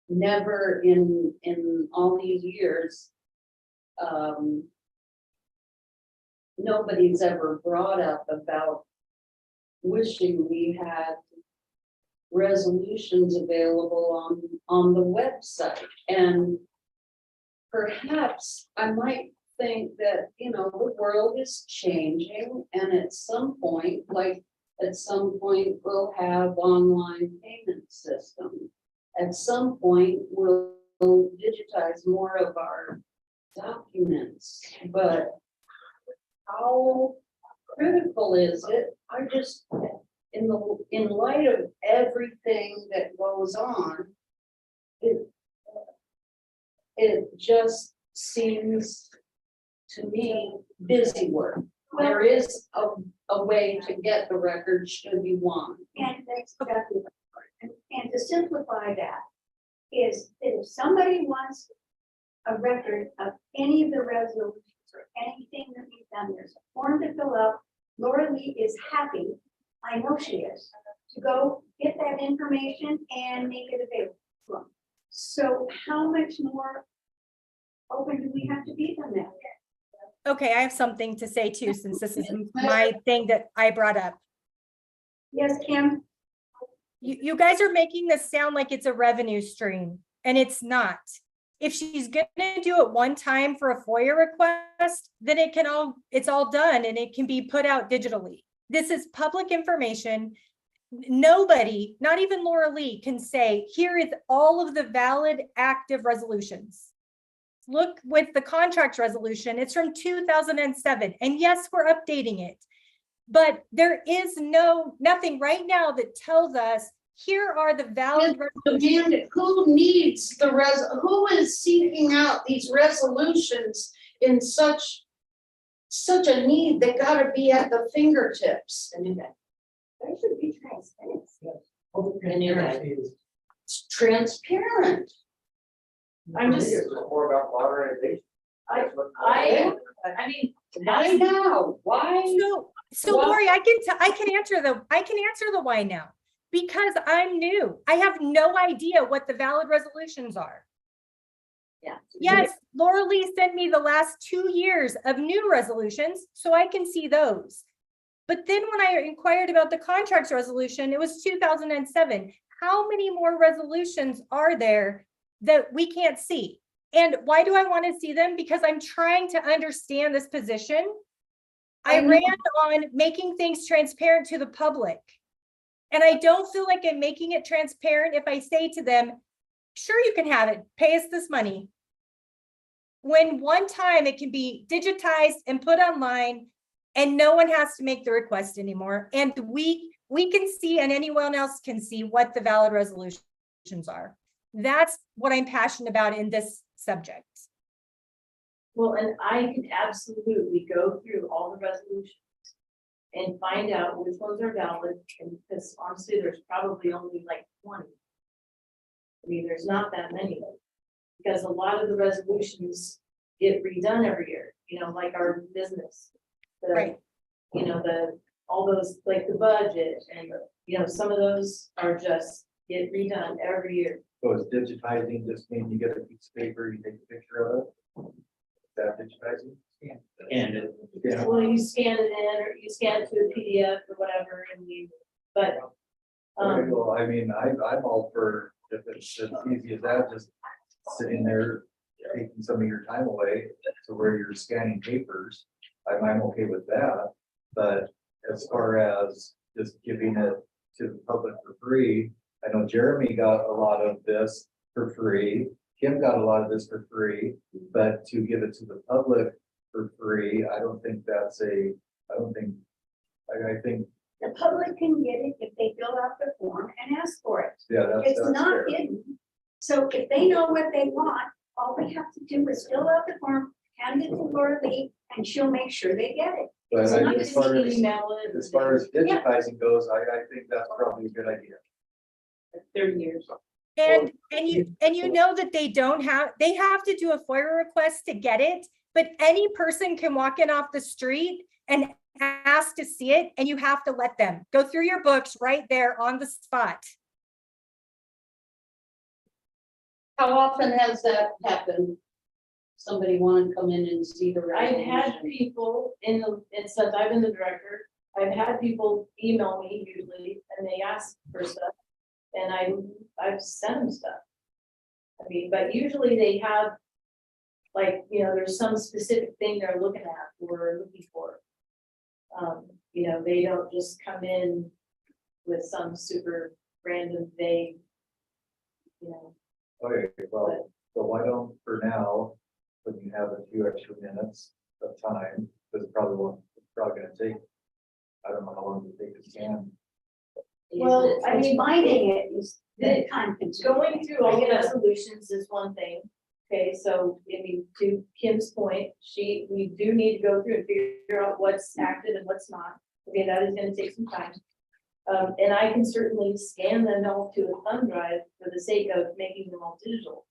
never in all these years, nobody's ever brought up about wishing we had resolutions available on the website. And perhaps I might think that, you know, the world is changing, and at some point we'll have online payment system. At some point, we'll digitize more of our documents, but how critical is it? I just, in light of everything that goes on, it just seems to me busy work. There is a way to get the record should you want.
And that's exactly right. And to simplify that is that if somebody wants a record of any of the resolutions or anything that we've done, there's a form to fill out. Laura Lee is happy, I know she is, to go get that information and make it available to them. So how much more open do we have to be than that?
Okay, I have something to say too, since this is my thing that I brought up.
Yes, Kim?
You guys are making this sound like it's a revenue stream, and it's not. If she's gonna do it one time for a FOIA request, then it's all done and it can be put out digitally. This is public information. Nobody, not even Laura Lee, can say, here is all of the valid active resolutions. Look with the contract resolution, it's from 2007. And yes, we're updating it. But there is nothing right now that tells us, here are the valid resolutions.
Amanda, who needs who is seeking out these resolutions in such a need that gotta be at the fingertips?
There should be transparency.
Transparency is
It's transparent.
I'm just,
It's more about modernization.
I mean,
Why now? Why?
So
Well-
Lori, I can answer the why now, because I'm new. I have no idea what the valid resolutions are.
Yeah.
Yes, Laura Lee sent me the last 2 years of new resolutions, so I can see those. But then when I inquired about the contracts resolution, it was 2007. How many more resolutions are there that we can't see? And why do I want to see them? Because I'm trying to understand this position. I ran on making things transparent to the public. And I don't feel like I'm making it transparent if I say to them, sure, you can have it, pay us this money. When one time it can be digitized and put online and no one has to make the request anymore. And we can see, and anyone else can see, what the valid resolutions are. That's what I'm passionate about in this subject.
well, and I can absolutely go through all the resolutions and find out which ones are valid, and because honestly, there's probably only like 20. I mean, there's not that many of them, because a lot of the resolutions get redone every year, you know, like our business.
Right.
You know, the all those, like the budget and, you know, some of those are just get redone every year.
So is digitizing just mean you get a piece of paper, you take a picture of it? Is that digitizing?
And
Yeah.
Well, you scan it in or you scan it to a PDF or whatever and you, but,
Okay, well, I mean, I'm all for, if it's as easy as that, just sitting there, taking some of your time away to where you're scanning papers. I'm okay with that, but as far as just giving it to the public for free, I know Jeremy got a lot of this for free. Kim got a lot of this for free, but to give it to the public for free, I don't think that's a, I think,
The public can get it if they fill out the form and ask for it.
yeah, that's.
It's
that's
not
fair.
hidden. So if they know what they want, all they have to do is fill out the form, hand it to Laura Lee, and she'll make sure they get it.
But
It's
I-
not
as far as,
email it.
as far as digitizing goes, I think that's probably a good idea.
30 years.
And you know that they have to do a FOIA request to get it, but any person can walk in off the street and ask to see it, and you have to let them go through your books right there on the spot.
How often has that happened? Somebody wanted to come in and see the
I've had
resolution?
people and since I've been the director, I've had people email me usually and they ask for stuff. And I've sent them stuff. I mean, but usually they have, like, you know, there's some specific thing they're looking at or looking for. You know, they don't just come in with some super random vague, you know.
Okay, well, so why don't, for now, when you have a few extra minutes of time, because it's probably gonna take, I don't know how long it take to scan.
Well, I mean,
Finding it is the time consuming.
going through all the resolutions is one thing. Okay, so I mean, to Kim's point, we do need to go through and figure out what's active and what's not. Okay, that is gonna take some time. And I can certainly scan them all to a thumb drive for the sake of making them all digital.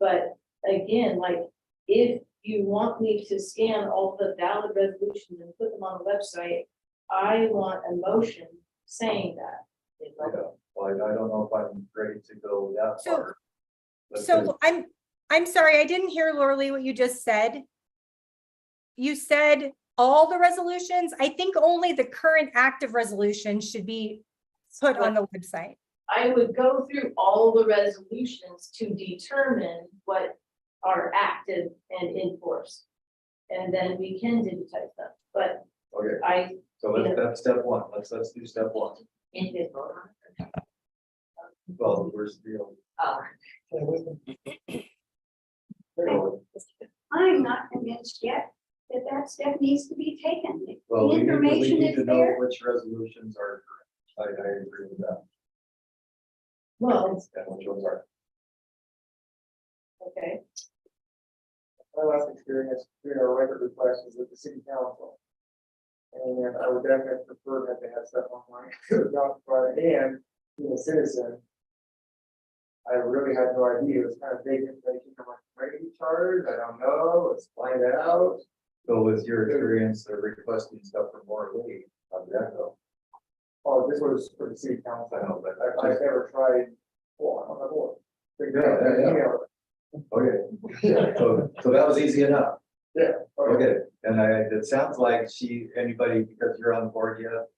But again, like, if you want me to scan all the valid resolutions and put them on the website, I want a motion saying that.
Well, I don't know if I'm ready to go that
So-
far. But
So I'm sorry, I didn't hear, Laura Lee, what you just said. You said all the resolutions. I think only the current active resolution should be put on the website.
I would go through all the resolutions to determine what are active and in force. And then we can digitize them, but
Okay, so that's step one. Let's do step one. Well, where's the deal?
I'm not convinced yet that that step needs to be taken.
Well,
The
we
information
need
is
to know
there.
which resolutions are correct. I agree with that.
well,
And which ones are.
okay,
My last experience doing a record request was with the city council. And I would definitely prefer that they have stuff online, and being a citizen. I really had no idea, it was kind of vague information, I'm like, ready charged, I don't know, let's find out.
So was your experience of requesting stuff for more lead? How did that go?
Oh, this was for the city council,
I know, but
I've never tried, well, I'm on the board.
Okay, so that was easy enough.
Yeah.
Okay, and it sounds like anybody, because you're on the board yet,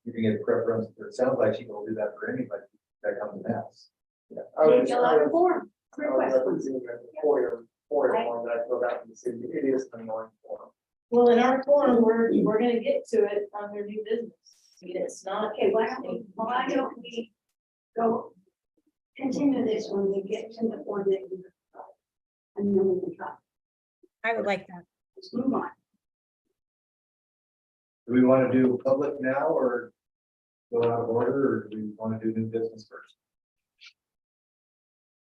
you can get preference, but it sounds like she will do that for anybody that comes and asks.
Yeah, I was
Fill out a form, request.
referencing the FOIA form that I filled out from the city, it is an annoying form.
well, in our forum, we're gonna get to it under new business. I mean, it's not.
Okay, why don't we go continue this when we get to the form that we and then we can talk.
I would like that.
Let's move on.
Do we want to do public now or go out of order, or do we want to do new business first?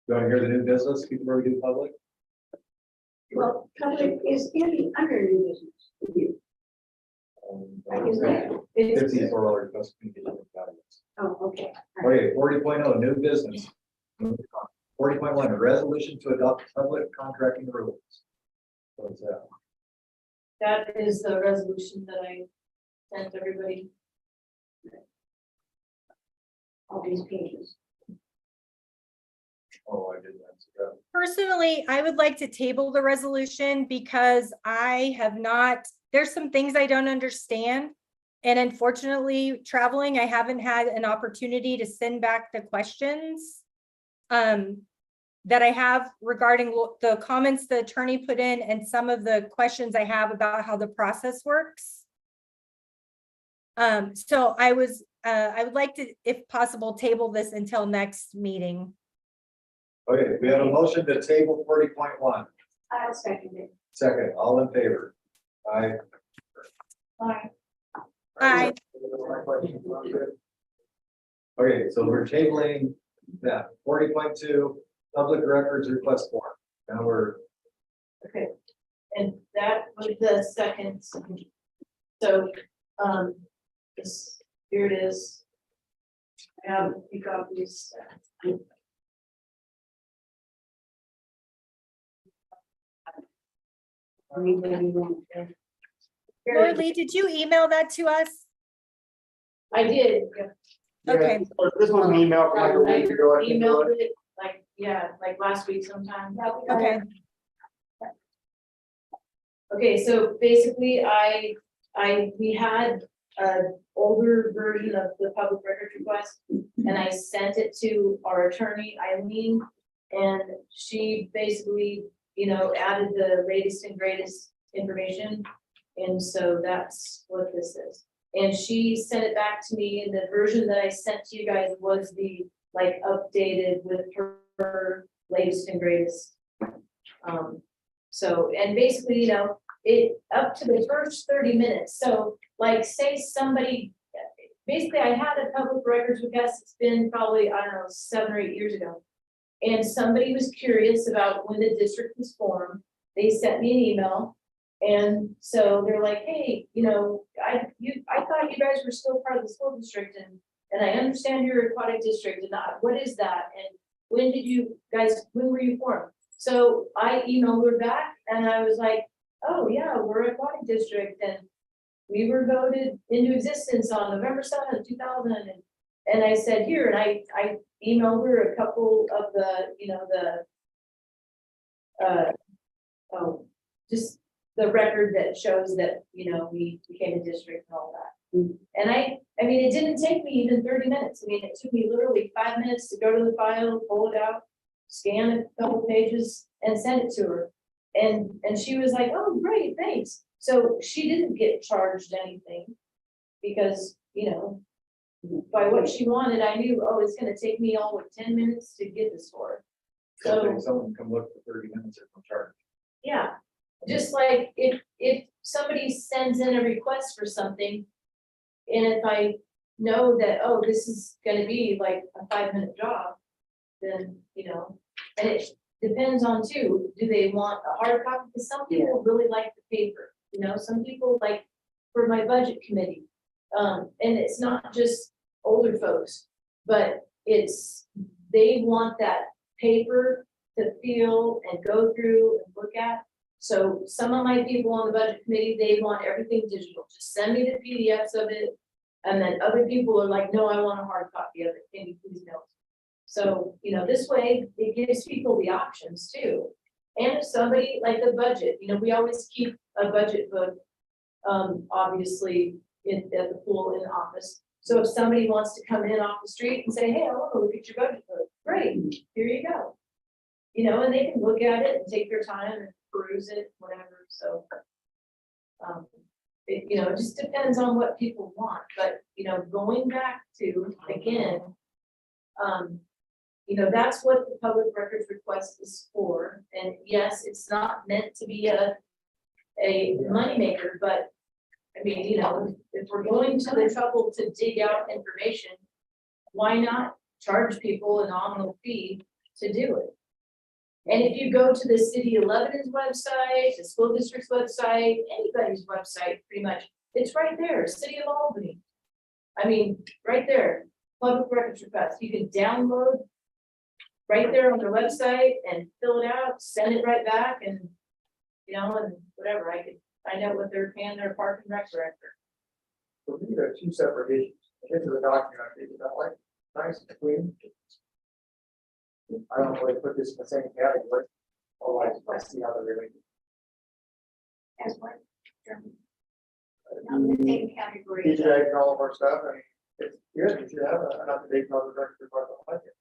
You want to hear the new business before we do public?
Well, public is under new business.
It's these for all requests.
Oh, okay.
Okay, 40.0 new business. 40.1, a resolution to adopt public contracting rules. What's that?
That is the resolution that I sent everybody.
All these pages.
Oh, I didn't answer that.
Personally, I would like to table the resolution because I have not, there's some things I don't understand. And unfortunately, traveling, I haven't had an opportunity to send back the questions that I have regarding the comments the attorney put in and some of the questions I have about how the process works. So I would like to, if possible, table this until next meeting.
Okay, we have a motion to table 40.1.
I'll second it.
Second, all in favor? Aye.
Aye.
Aye.
Okay, so we're tabling that 40.2 public records request form. Now we're,
Okay, and that was the second. So, this, here it is. I have a few copies.
Laura Lee, did you email that to us?
I did.
Okay.
This was an email from like a week ago. I think it was.
Emailed it, like, yeah, like last week sometime.
Okay.
Okay, so basically, we had an older version of the public records request, and I sent it to our attorney, Eileen, and she basically, you know, added the latest and greatest information, and so that's what this is. And she sent it back to me, and the version that I sent to you guys was the, like, updated with her latest and greatest. So, and basically, you know, it up to the first 30 minutes. So like, say somebody, basically I had a public records request, it's been probably, I don't know, 7 or 8 years ago. And somebody was curious about when the district was formed. They sent me an email. And so they're like, hey, you know, I thought you guys were still part of the school district, and I understand you're aquatic district, and what is that? And when were you formed? So I emailed her back and I was like, oh yeah, we're aquatic district, and we were voted into existence on November 7th, 2000. And I said here, and I emailed her a couple of the, you know, just the record that shows that, you know, we became a district and all that. And I mean, it didn't take me even 30 minutes. I mean, it took me literally 5 minutes to go to the file, pull it out, scan a couple pages and send it to her. And she was like, oh, great, thanks. So she didn't get charged anything because, you know, by what she wanted, I knew, oh, it's gonna take me all of 10 minutes to get this for her. So,
someone come look for 30 minutes or no charge.
yeah, just like if somebody sends in a request for something, and if I know that, oh, this is gonna be like a 5-minute job, then, you know, and it depends on too, do they want a hard copy? Because some people really like the paper, you know, some people like, for my budget committee. And it's not just older folks, but they want that paper to feel and go through and look at. So some of my people on the budget committee, they want everything digital, just send me the PDFs of it. And then other people are like, no, I want a hard copy of it, can you please mail it? So, you know, this way it gives people the options too. And if somebody like the budget, you know, we always keep a budget book, obviously at the pool in the office. So if somebody wants to come in off the street and say, hey, I want to look at your budget book, great, here you go. You know, and they can look at it and take their time and peruse it, whatever, so. You know, it just depends on what people want, but, you know, going back to, again, you know, that's what the public records request is for, and yes, it's not meant to be a moneymaker, but I mean, you know, if we're going to the trouble to dig out information, why not charge people a nominal fee to do it? And if you go to the city of Lebanon's website, the school district's website, anybody's website, pretty much, it's right there, City of Albany. I mean, right there, public records request, you can download right there on their website and fill it out, send it right back, and, you know, and whatever, I could find out what they're paying their park and rec director.
So these are two separate issues. into the document, I think, is that like, nice, clean? I don't really put this in the same category, or I see how they're related.
As what? Not in the same category.
Digitizing all of our stuff, I mean, it's good, you should have an up-to-date public record report, I like it.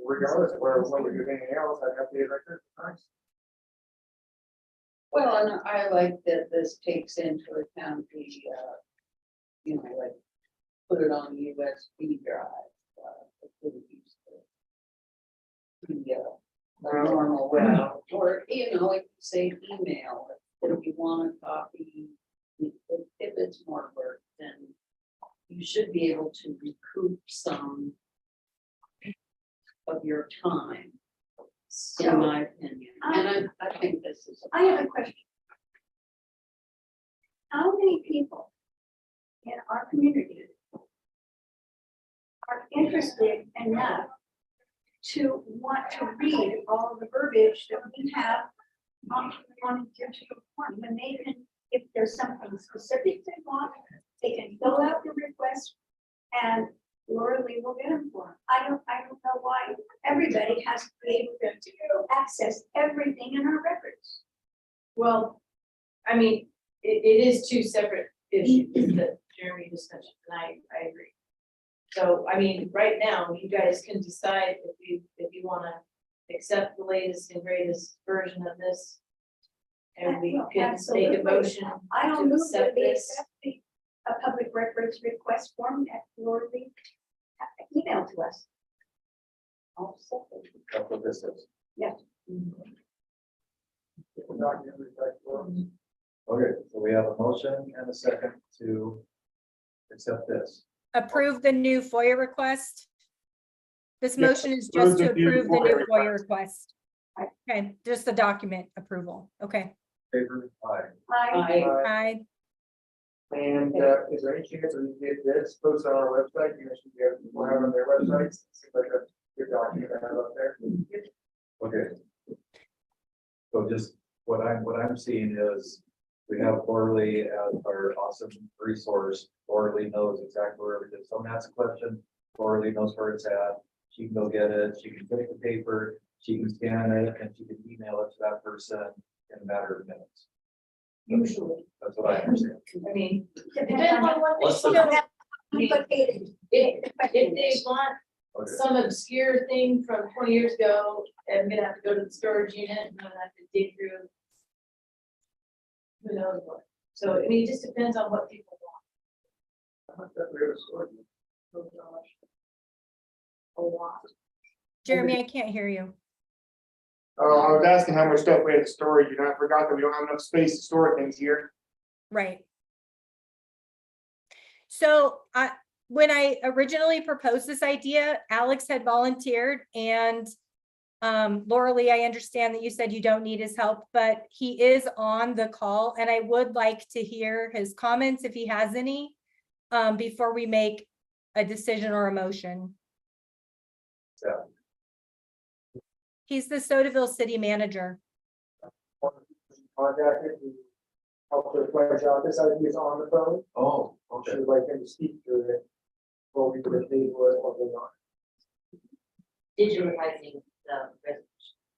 Regardless of where we do anything else, I have the record, nice.
Well, and I like that this takes into account the, you know, like, put it on the USB drive. The normal way, or, you know, like say email, if you want a copy, if it's more work, then you should be able to recoup some of your time, in my opinion, and I think this is.
I have a question. How many people in our community are interested enough to want to read all the verbiage that we have on digital form? When they can, if there's something specific they want, they can fill out the request and Laura Lee will get them for them. I don't know why everybody has to be able to access everything in our records.
Well, I mean, it is two separate issues that Jeremy just mentioned, and I agree. So, I mean, right now, you guys can decide if you wanna accept the latest and greatest version of this. And we can make a motion
I don't
to
move that
accept
we
this.
accept a public records request form that Laura Lee emailed to us.
I'll second.
That's what this is.
Document reflect work.
Okay, so we have a motion and a second to accept this.
Approve the new FOIA request. This
Yeah,
motion is just to
approve the new
approve the new
FOIA
FOIA request. Okay, just the document approval. Okay.
Favor, aye.
I,
And is there any chance we can get this posted on our website? You mentioned you have on their websites. Seems like a good document to have up there.
Okay. So just what I'm seeing is we have Orly as our awesome resource. Orly knows exactly where it is. Someone asks a question, Orly knows where it's at. She can go get it. She can take the paper, she can scan it, and she can email it to that person in a matter of minutes.
usually,
That's what I understand.
I mean,
Depends
depends on what they
What's the-
want.
Complicated.
If they want
Okay.
some obscure thing from 20 years ago, I'm gonna have to go to the storage unit and I'm gonna have to dig through. Who knows what, so I mean, it just depends on what people want. Oh gosh. A lot.
Jeremy, I can't hear you.
I was asking how much stuff we had to storage, and I forgot that we don't have enough space to store things here.
Right. So when I originally proposed this idea, Alex had volunteered and Laura Lee, I understand that you said you don't need his help, but he is on the call and I would like to hear his comments if he has any before we make a decision or a motion.
So,
He's the Sotaville city manager.
Contacted to help to flesh out this idea is on the phone.
oh,
She
okay.
would like him to speak to it. Well, we could table it or not.
Digitizing the resolution.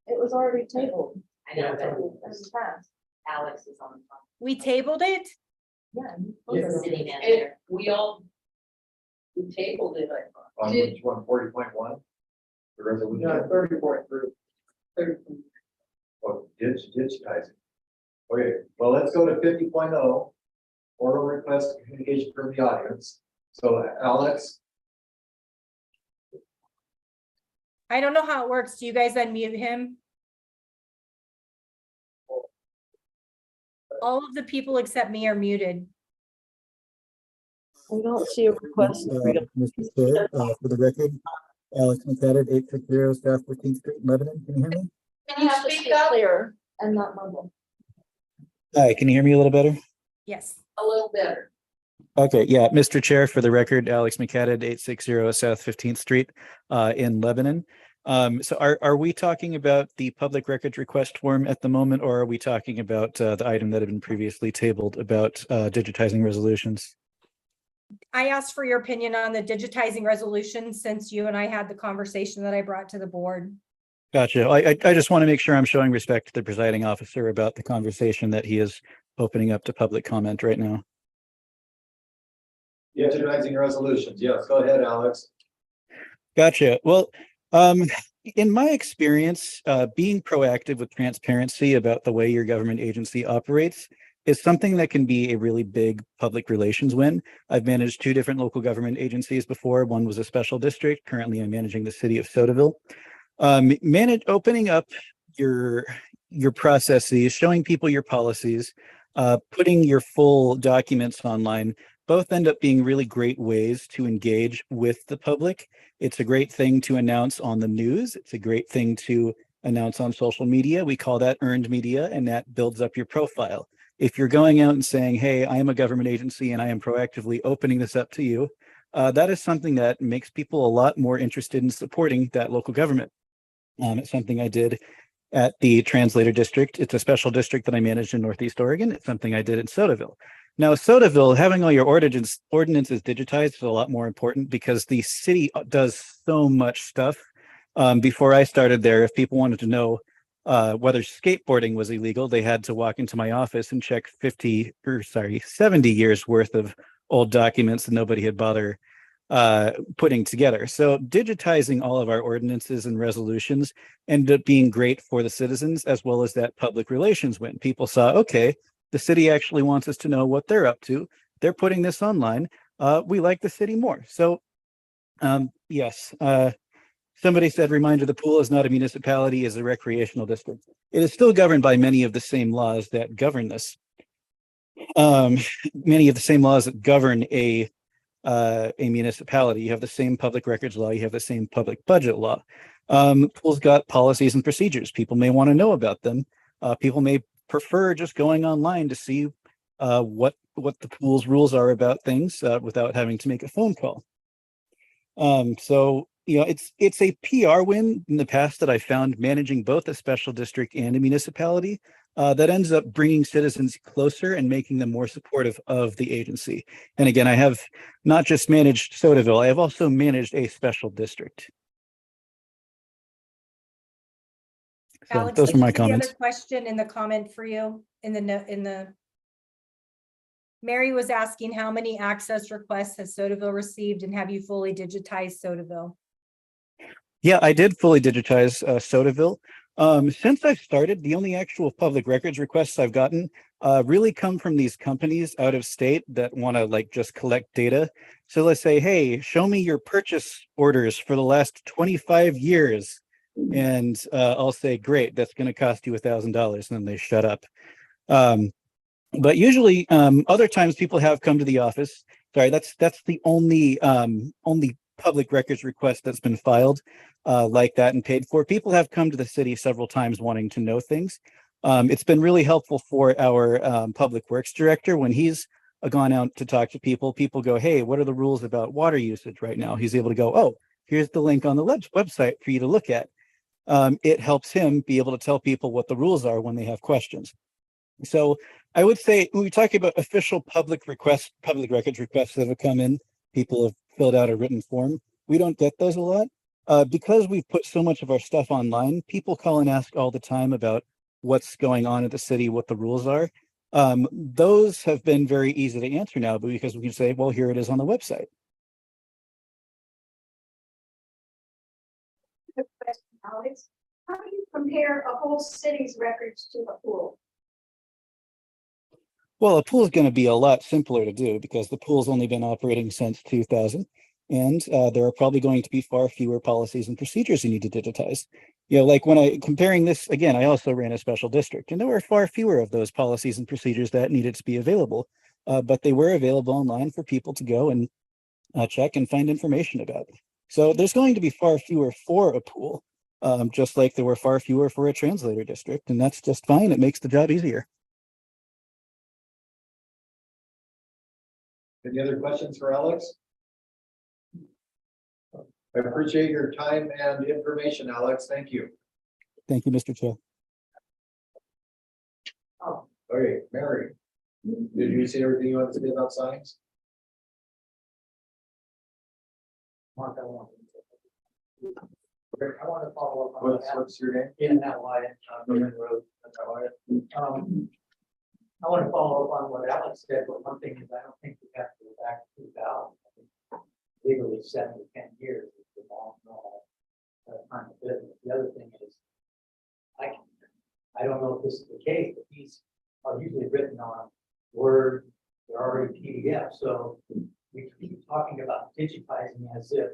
It was already tabled.
I know, but Alex is on the phone.
We tabled it?
Yeah.
Yeah.
The city
It,
manager.
we tabled it, I thought.
On
Did-
which one, 40.1? The resolution,
Yeah, 30.3.
oh, digitizing. Okay, well, let's go to 50.0. Oral request communication from the audience. So Alex,
I don't know how it works. Do you guys unmute him? All of the people except me are muted.
I don't see a request.
Mr. Chair, for the record, Alex McCadden, 860 South 14th Street, Lebanon. Can you hear me?
Can you speak up? Clear and not mumble.
Hi, can you hear me a little better?
Yes.
A little better.
Okay, yeah, Mr. Chair, for the record, Alex McCadden, 860 South 15th Street, in Lebanon. So are we talking about the public records request form at the moment, or are we talking about the item that had been previously tabled about digitizing resolutions?
I asked for your opinion on the digitizing resolution since you and I had the conversation that I brought to the board.
Gotcha. I just want to make sure I'm showing respect to the presiding officer about the conversation that he is opening up to public comment right now.
Digitizing resolutions. Yes, go ahead, Alex.
Gotcha. Well, in my experience, being proactive with transparency about the way your government agency operates is something that can be a really big public relations win. I've managed 2 different local government agencies before. One was a special district. Currently, I'm managing the city of Sotaville. Opening up your processes, showing people your policies, putting your full documents online, both end up being really great ways to engage with the public. It's a great thing to announce on the news. It's a great thing to announce on social media. We call that earned media, and that builds up your profile. If you're going out and saying, hey, I am a government agency and I am proactively opening this up to you, that is something that makes people a lot more interested in supporting that local government. It's something I did at the Translator District. It's a special district that I managed in Northeast Oregon. It's something I did in Sotaville. Now, Sotaville, having all your ordinances digitized is a lot more important because the city does so much stuff. Before I started there, if people wanted to know whether skateboarding was illegal, they had to walk into my office and check 70 years worth of old documents that nobody had bothered putting together. So digitizing all of our ordinances and resolutions ended up being great for the citizens, as well as that public relations win. People saw, okay, the city actually wants us to know what they're up to. They're putting this online. We like the city more. So yes, somebody said, reminder, the pool is not a municipality, is a recreational district. It is still governed by many of the same laws that govern this. Many of the same laws that govern a municipality. You have the same public records law, you have the same public budget law. Pool's got policies and procedures. People may want to know about them. People may prefer just going online to see what the pool's rules are about things without having to make a phone call. So you know, it's a PR win in the past that I found managing both a special district and a municipality. That ends up bringing citizens closer and making them more supportive of the agency. And again, I have not just managed Sotaville, I have also managed a special district. So
Alex,
those
did
are my
you see the other
comments.
question in the comment for you in the Mary was asking how many access requests has Sotaville received and have you fully digitized Sotaville?
Yeah, I did fully digitize Sotaville. Since I've started, the only actual public records requests I've gotten really come from these companies out of state that want to like just collect data. So let's say, hey, show me your purchase orders for the last 25 years. And I'll say, great, that's going to cost you $1,000. And then they shut up. But usually other times people have come to the office. Sorry, that's the only public records request that's been filed like that and paid for. People have come to the city several times wanting to know things. It's been really helpful for our public works director when he's gone out to talk to people. People go, hey, what are the rules about water usage right now? He's able to go, oh, here's the link on the website for you to look at. It helps him be able to tell people what the rules are when they have questions. So I would say when we talk about official public requests, public records requests that have come in, people have filled out a written form. We don't get those a lot. Because we've put so much of our stuff online, people call and ask all the time about what's going on at the city, what the rules are. Those have been very easy to answer now, but because we can say, well, here it is on the website.
Good question, Alex. How do you compare a whole city's records to a pool?
Well, a pool is going to be a lot simpler to do because the pool's only been operating since 2000. And there are probably going to be far fewer policies and procedures you need to digitize. You know, like when comparing this, again, I also ran a special district and there were far fewer of those policies and procedures that needed to be available, but they were available online for people to go and check and find information about. So there's going to be far fewer for a pool, just like there were far fewer for a translator district, and that's just fine. It makes the job easier.
Any other questions for Alex? I appreciate your time and information, Alex. Thank you.
Thank you, Mr. Chair.
Oh, okay, Mary, did you see everything you wanted to say about signs?
Mark, I want to follow up on
What's your name?
in that Wyatt, Norman Road, that's how I want to follow up on what Alex said, but one thing is I don't think we have to go back to 2000. I think legally 7 to 10 years is the long, time of business. The other thing is, I don't know if this is the case, but these are usually written on Word, they're already PDF, so we keep talking about digitizing as if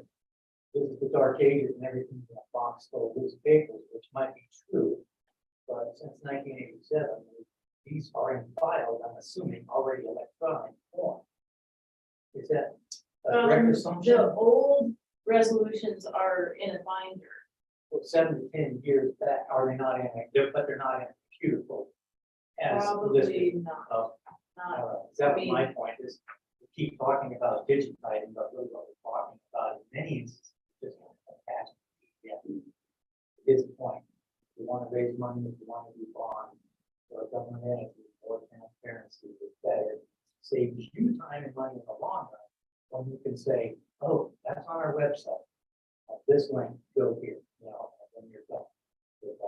this is the dark ages and everything's in a box full of loose papers, which might be true. But since 1987, these are in files, I'm assuming, already electronic form. Is that a correct assumption?
The old resolutions are in a binder.
Well, 7 to 10 years back, are they not in it? But they're not in a computer folder. As
Probably
listed.
not. Not,
That was my point, is we keep talking about digitizing, but really what we're talking about in many instances, just attaching. Yeah. His point, if you want to raise money, if you want to do bonds, or government entity, more transparency is better. Saves you time and money in the long run, when you can say, oh, that's on our website. This link, go here, you know, and then you're done. That's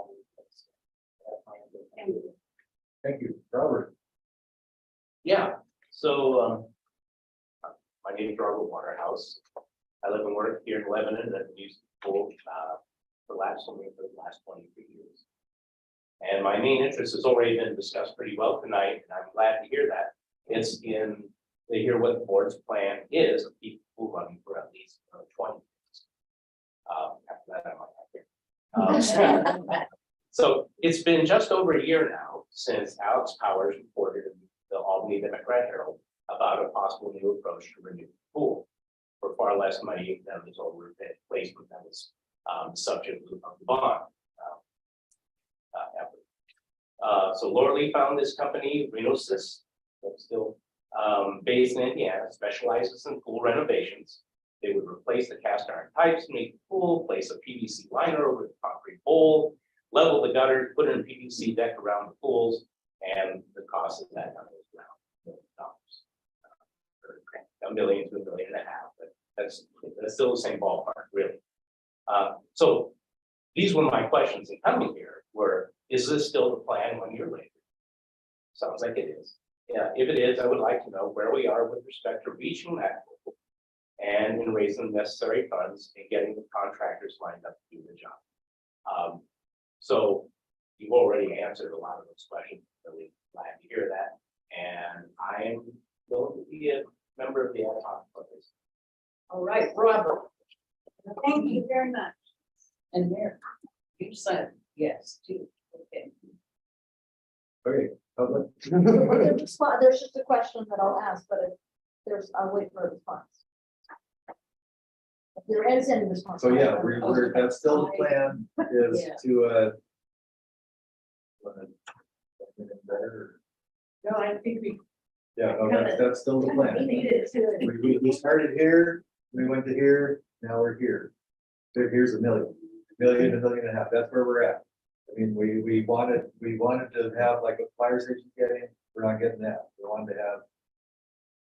my opinion.
Thank you, Robert.
Yeah, so, my name is Robert Waterhouse. I live and work here in Lebanon and I've used the pool, for the last 23 years. And my main interest has already been discussed pretty well tonight, and I'm glad to hear that. It's to hear what the board's plan is of keeping the pool running for at least 20 years. After that, I might not care. So it's been just over a year now since Alex Powers reported in the Albany Democrat Herald about a possible new approach to renew the pool for far less money than the total replacement that was subject of the bond effort. So Laura Lee found this company, Renosis, that's still based in Indiana, specializes in pool renovations. They would replace the cast iron pipes, make the pool, place a PVC liner over the concrete bowl, level the gutters, put in a PVC deck around the pools, and the cost of that is around $1 million to $1.5 million, but that's still the same ballpark, really. So these were my questions in coming here were, is this still the plan 1 year later? Sounds like it is. Yeah, if it is, I would like to know where we are with respect to reaching that goal and in raising the necessary funds and getting the contractors lined up to do the job. So you've already answered a lot of those questions. Really glad to hear that. And I am willing to be a member of the ad hoc committee.
All right, Robert,
Thank you very much.
and there, you said yes too. Okay.
Okay, public.
There's just a question that I'll ask, but I'll wait for a response. If there is any response.
So yeah, that's still the plan is
Yeah.
to, better.
No, I think we
Yeah, no, that's still the plan.
needed to.
We started here, we went to here, now we're here. Here's $1 million, $1.5 million. That's where we're at. I mean, we wanted to have like a fire station getting, we're not getting that. We wanted to have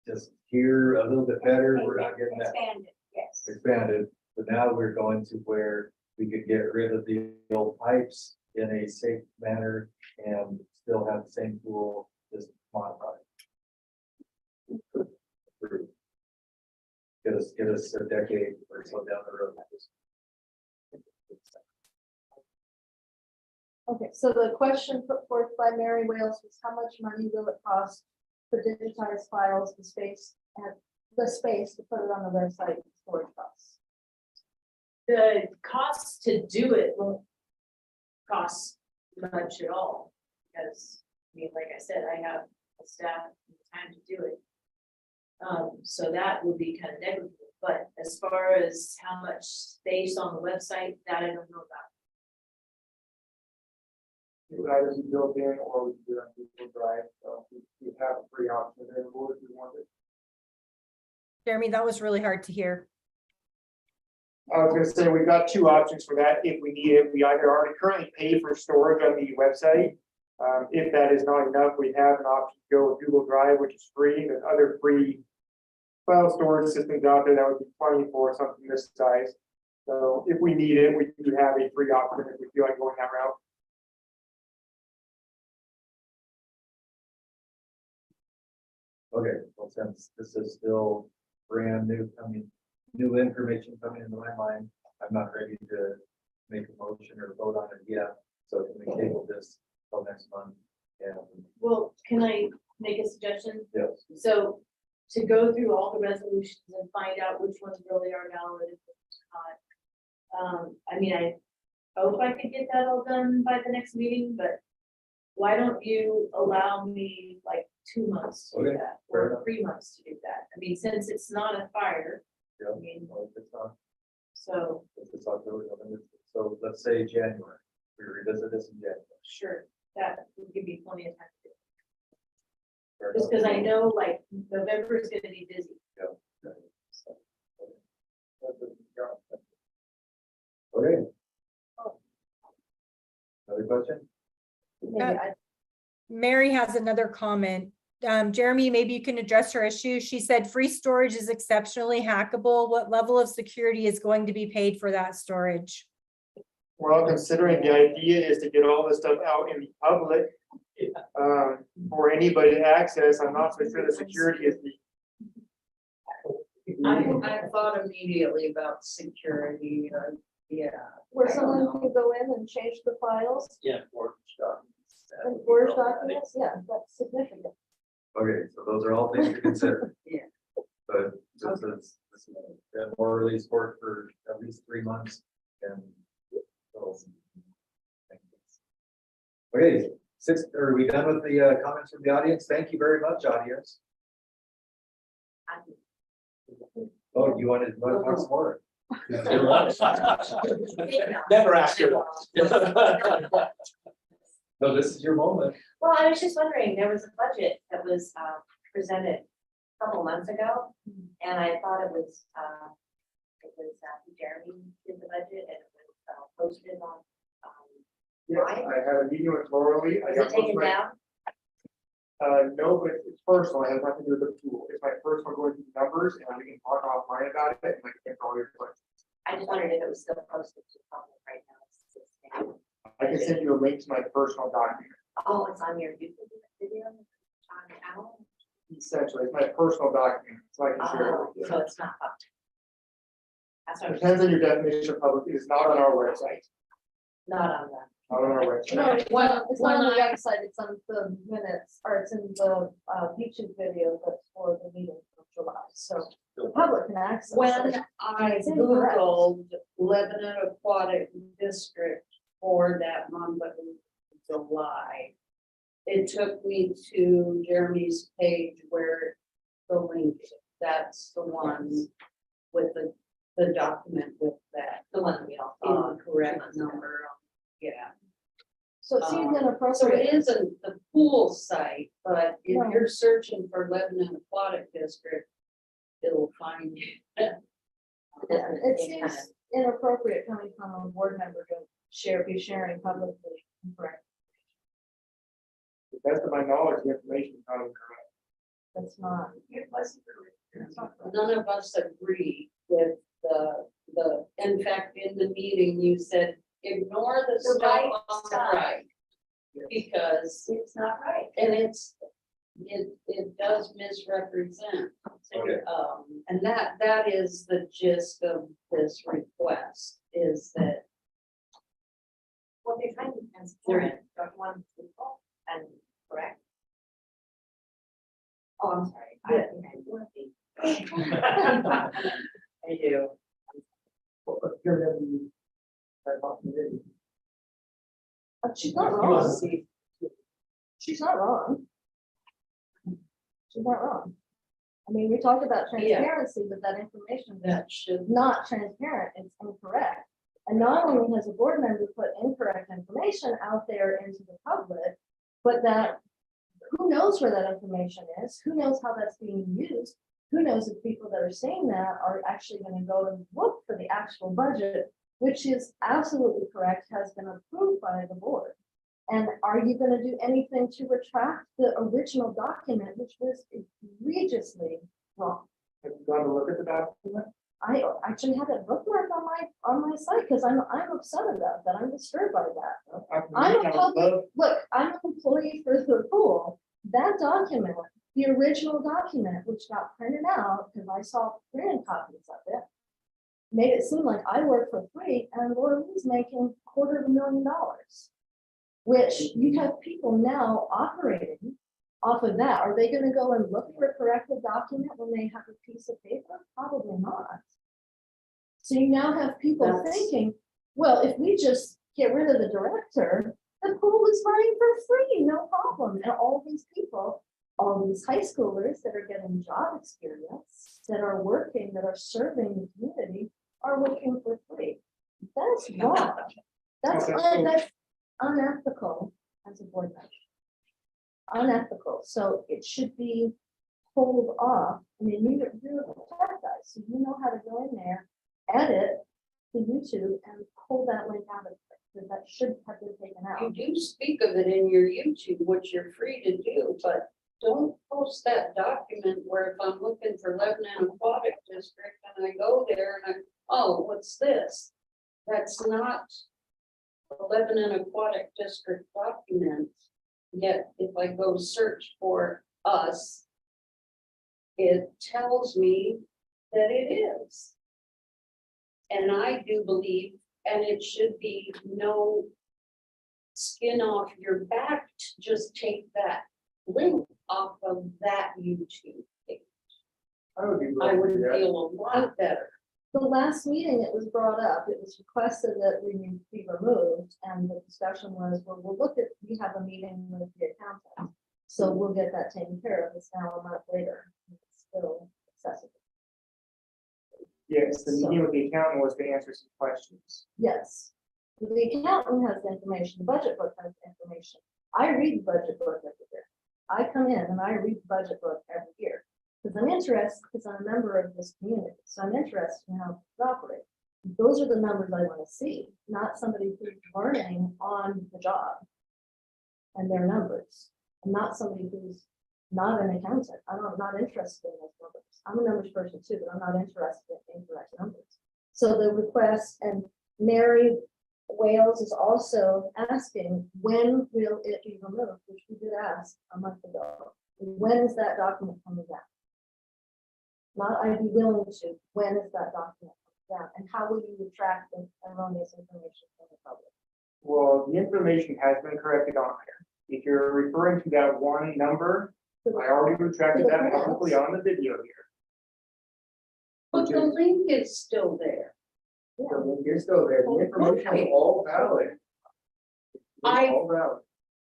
just here a little bit better, we're not getting that
Expanded, yes.
expanded. But now we're going to where we could get rid of the old pipes in a safe manner and still have the same pool, just modified. Get us a decade or so down the road.
Okay, so the question put forth by Mary Wales was how much money will it cost to digitize files, the space to put it on the website, and storage costs?
The cost to do it won't cost much at all, because, I mean, like I said, I have a staff and time to do it. So that would be kind of negligible, but as far as how much space on the website, that I don't know about.
It would either be built in or we could do it on Google Drive, so we have a free option available if you wanted.
Jeremy, that was really hard to hear.
I was gonna say, we've got two options for that if we need it. We either already currently pay for storage on the website. If that is not enough, we have an option to go with Google Drive, which is free. There's other free file storage systems out there that would be plenty for something this size. So if we need it, we do have a free option if we feel like going that route.
Okay, well, since this is still brand new new information coming into my mind, I'm not ready to make a motion or vote on it yet. So can we table this till next month? Yeah.
Well, can I make a suggestion?
Yes.
So to go through all the resolutions and find out which ones really are valid and which not. I mean, I hope I could get that all done by the next meeting, but why don't you allow me like 2 months to do
Okay,
that,
fair
or
enough.
3 months to do that? I mean, since it's not a fire,
Yeah.
I mean,
Well, if it's not,
so,
if it's October, November, so let's say January, we revisit this in January.
sure, that would give me plenty of time to do it.
Fair
Just
enough?
because I know like November is gonna be busy.
Yeah. Okay. Another question?
Maybe
Uh,
I-
Mary has another comment. Jeremy, maybe you can address her issue. She said free storage is exceptionally hackable. What level of security is going to be paid for that storage?
Well, considering the idea is to get all this stuff out in the public, for anybody to access, I'm not so sure the security is the.
I thought immediately about security, yeah.
Where
I don't
someone
know.
can go in and change the files
Yeah, Word documents.
and Word documents, yeah, that's significant.
Okay, so those are all things to consider.
Yeah.
But just as, more release work for at least 3 months and. Okay, are we done with the comments from the audience? Thank you very much, audience. Oh, you wanted to talk some more?
Never ask her.
No, this is your moment.
Well, I was just wondering, there was a budget that was presented a couple months ago, and I thought it was Jeremy did the budget and it was posted on.
Yes, I had a meeting with Lori. I
Was
got
it
most of
taken
my-
down?
No, but it's personal, it has nothing to do with the tool, it's my personal going through numbers, and we can talk offline about it, and I can answer all your questions.
I just wondered if it was still posted to public right now.
I can send you a link to my personal document,
Oh, it's on your YouTube video on Al?
essentially, it's my personal document, so I can share it with you.
So it's not public. That's what I was
Depends on your definition of public, it is not on our website,
not on the.
not on our website.
No, it's
When-
not, it's not on the
when I-
website, it's on the minutes, or it's in the YouTube video that's for the meeting of July, so the public can access.
When
it.
I
It's incorrect.
Googled Lebanon Aquatic District for that month of July, it took me to Jeremy's page where the link, that's the one with the document with that.
The one we all saw.
Incorrect number, yeah.
So it seems
So it
inappropriate.
isn't the pool site, but if
No.
you're searching for Lebanon Aquatic District, it'll find you.
It seems inappropriate coming from a board member to be sharing publicly, correct,
To the best of my knowledge, the information is not incorrect.
that's not.
None of us agree with in fact, in the meeting, you said, ignore the
The
stuff
right
on the
stuff.
right. Because,
It's not right.
and it does misrepresent.
Okay.
And that is the gist of this request, is that
Well, they're trying to be transparent, don't want people, and correct? Oh, I'm sorry. I think I want to be. I do.
She's not wrong. She's not wrong. She's not wrong. I mean, we talked about
Yeah.
transparency, but that information is
that should,
not transparent, it's incorrect. And not only has a board member put incorrect information out there into the public, but that, who knows where that information is? Who knows how that's being used? Who knows if people that are saying that are actually gonna go and look for the actual budget, which is absolutely correct, has been approved by the board. And are you gonna do anything to retract the original document, which was egregiously wrong?
Have you gone to look at the document?
I actually have it bookmarked on my site, because I'm upset about that, I'm disturbed by that. I'm a public, look, I'm an employee for the pool, that document, the original document, which got printed out, because I saw printed copies of it, made it seem like I work for free, and Laura Lee's making $250,000. Which you have people now operating off of that. Are they gonna go and look for a corrected document when they have a piece of paper? Probably not. So you now have people
That's-
thinking, well, if we just get rid of the director, the pool is running for free, no problem. And all these people, all these high schoolers that are getting job experience, that are working, that are serving the community, are working for free. That's wrong. That's unethical as a board member. Unethical, so it should be pulled off. I mean, you're the tech guys, so you know how to go in there, edit the YouTube and pull that link out of it, because that should have been taken
You
out.
do speak of it in your YouTube, which you're free to do, but don't post that document where if I'm looking for Lebanon Aquatic District and I go there and oh, what's this? That's not a Lebanon Aquatic District document. Yet if I go search for us, it tells me that it is. And I do believe, and it should be no skin off your back to just take that link off of that YouTube page.
I would be.
I
willing
would
to do that.
feel a lot better.
The last meeting, it was brought up, it was requested that we be removed, and the discussion was, well, we'll look at, we have a meeting with the accountant. So we'll get that taken care of, it's now a month later, it's still accessible.
Yes, the meeting with the accountant was to answer some questions.
Yes, the accountant has the information, the budget book has the information. I read the budget book every year. I come in and I read the budget book every year. Because I'm interested, because I'm a member of this community, so I'm interested in how it operates. Those are the numbers I want to see, not somebody who's learning on the job. And their numbers, and not somebody who's not an accountant. I'm not interested in those numbers. I'm a numbers person too, but I'm not interested in incorrect numbers. So the request, and Mary Wales is also asking, when will it be removed, which we did ask a month ago. When is that document coming down? Not I'd be willing to, when is that document coming down, and how will you retract the erroneous information from the public?
Well, the information has been corrected on there. If you're referring to that one number, I already retracted that publicly on the video here.
But the link is still there.
The link is still there. The information is all valid. It's all valid.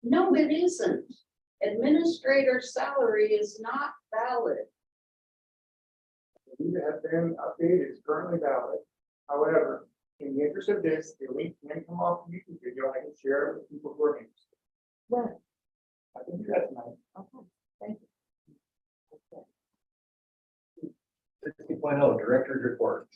No, it isn't. Administrator's salary is not valid.
These have been updated, it's currently valid. However, in the interest of this, the link can come off the YouTube video, I can share it with people who are interested.
When?
I can do that tonight.
Okay, thank you.
60.0 Director's Report.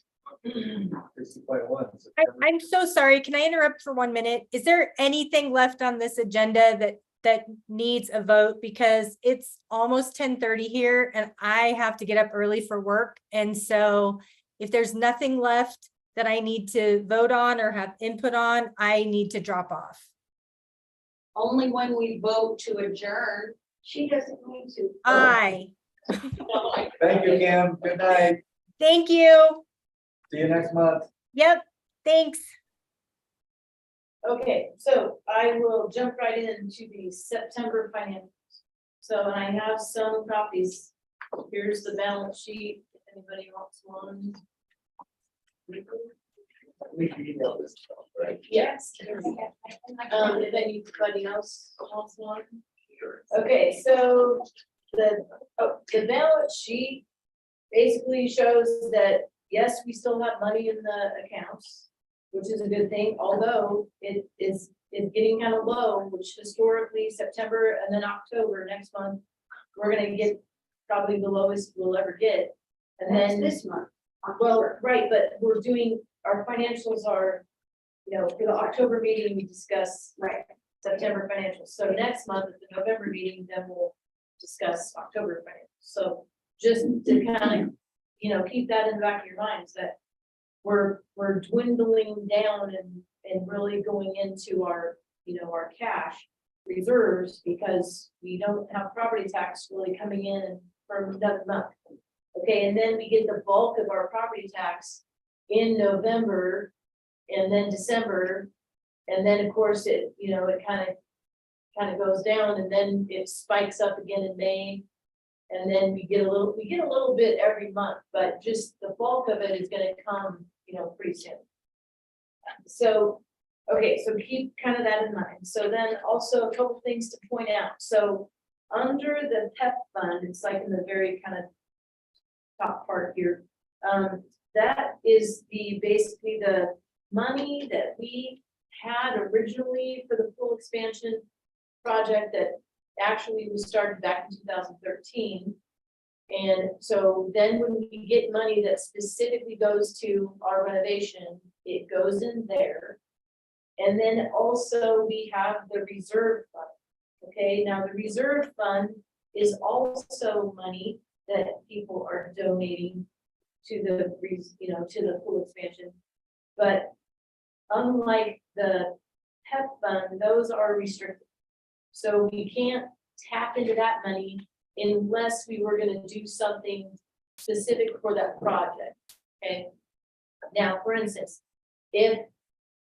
60.1.
I'm so sorry. Can I interrupt for 1 minute? Is there anything left on this agenda that needs a vote? Because it's almost 10:30 here and I have to get up early for work. And so if there's nothing left that I need to vote on or have input on, I need to drop off.
Only when we vote to adjourn.
She doesn't need to.
Aye.
Thank you, Kim. Good night.
Thank you.
See you next month.
Yep, thanks.
Okay, so I will jump right into the September financials. So, and I have some copies. Here's the balance sheet, if anybody wants one.
We can email this stuff, right?
Yes. If anybody else wants one. Okay, so the balance sheet basically shows that, yes, we still have money in the accounts, which is a good thing, although it is getting kind of low, which historically September and then October next month, we're gonna get probably the lowest we'll ever get. And
That's
then
this month.
well, right, but we're doing, our financials are, you know, for the October meeting, we discuss, right, September financials. So next month at the November meeting, then we'll discuss October financials. So just to kind of you know, keep that in the back of your minds that we're dwindling down and really going into our, you know, our cash reserves because we don't have property tax really coming in for another month. Okay, and then we get the bulk of our property tax in November and then December. And then, of course, it, you know, it kind of goes down and then it spikes up again in May. And then we get a little bit every month, but just the bulk of it is gonna come, you know, pretty soon. So, okay, so keep kind of that in mind. So then also a couple things to point out. So under the PEP fund, it's like in the very kind of top part here. That is basically the money that we had originally for the pool expansion project that actually was started back in 2013. And so then when we get money that specifically goes to our renovation, it goes in there. And then also we have the reserve fund. Okay, now the reserve fund is also money that people are donating to the, you know, to the pool expansion. But unlike the PEP fund, those are restricted. So we can't tap into that money unless we were gonna do something specific for that project, okay? Now, for instance, if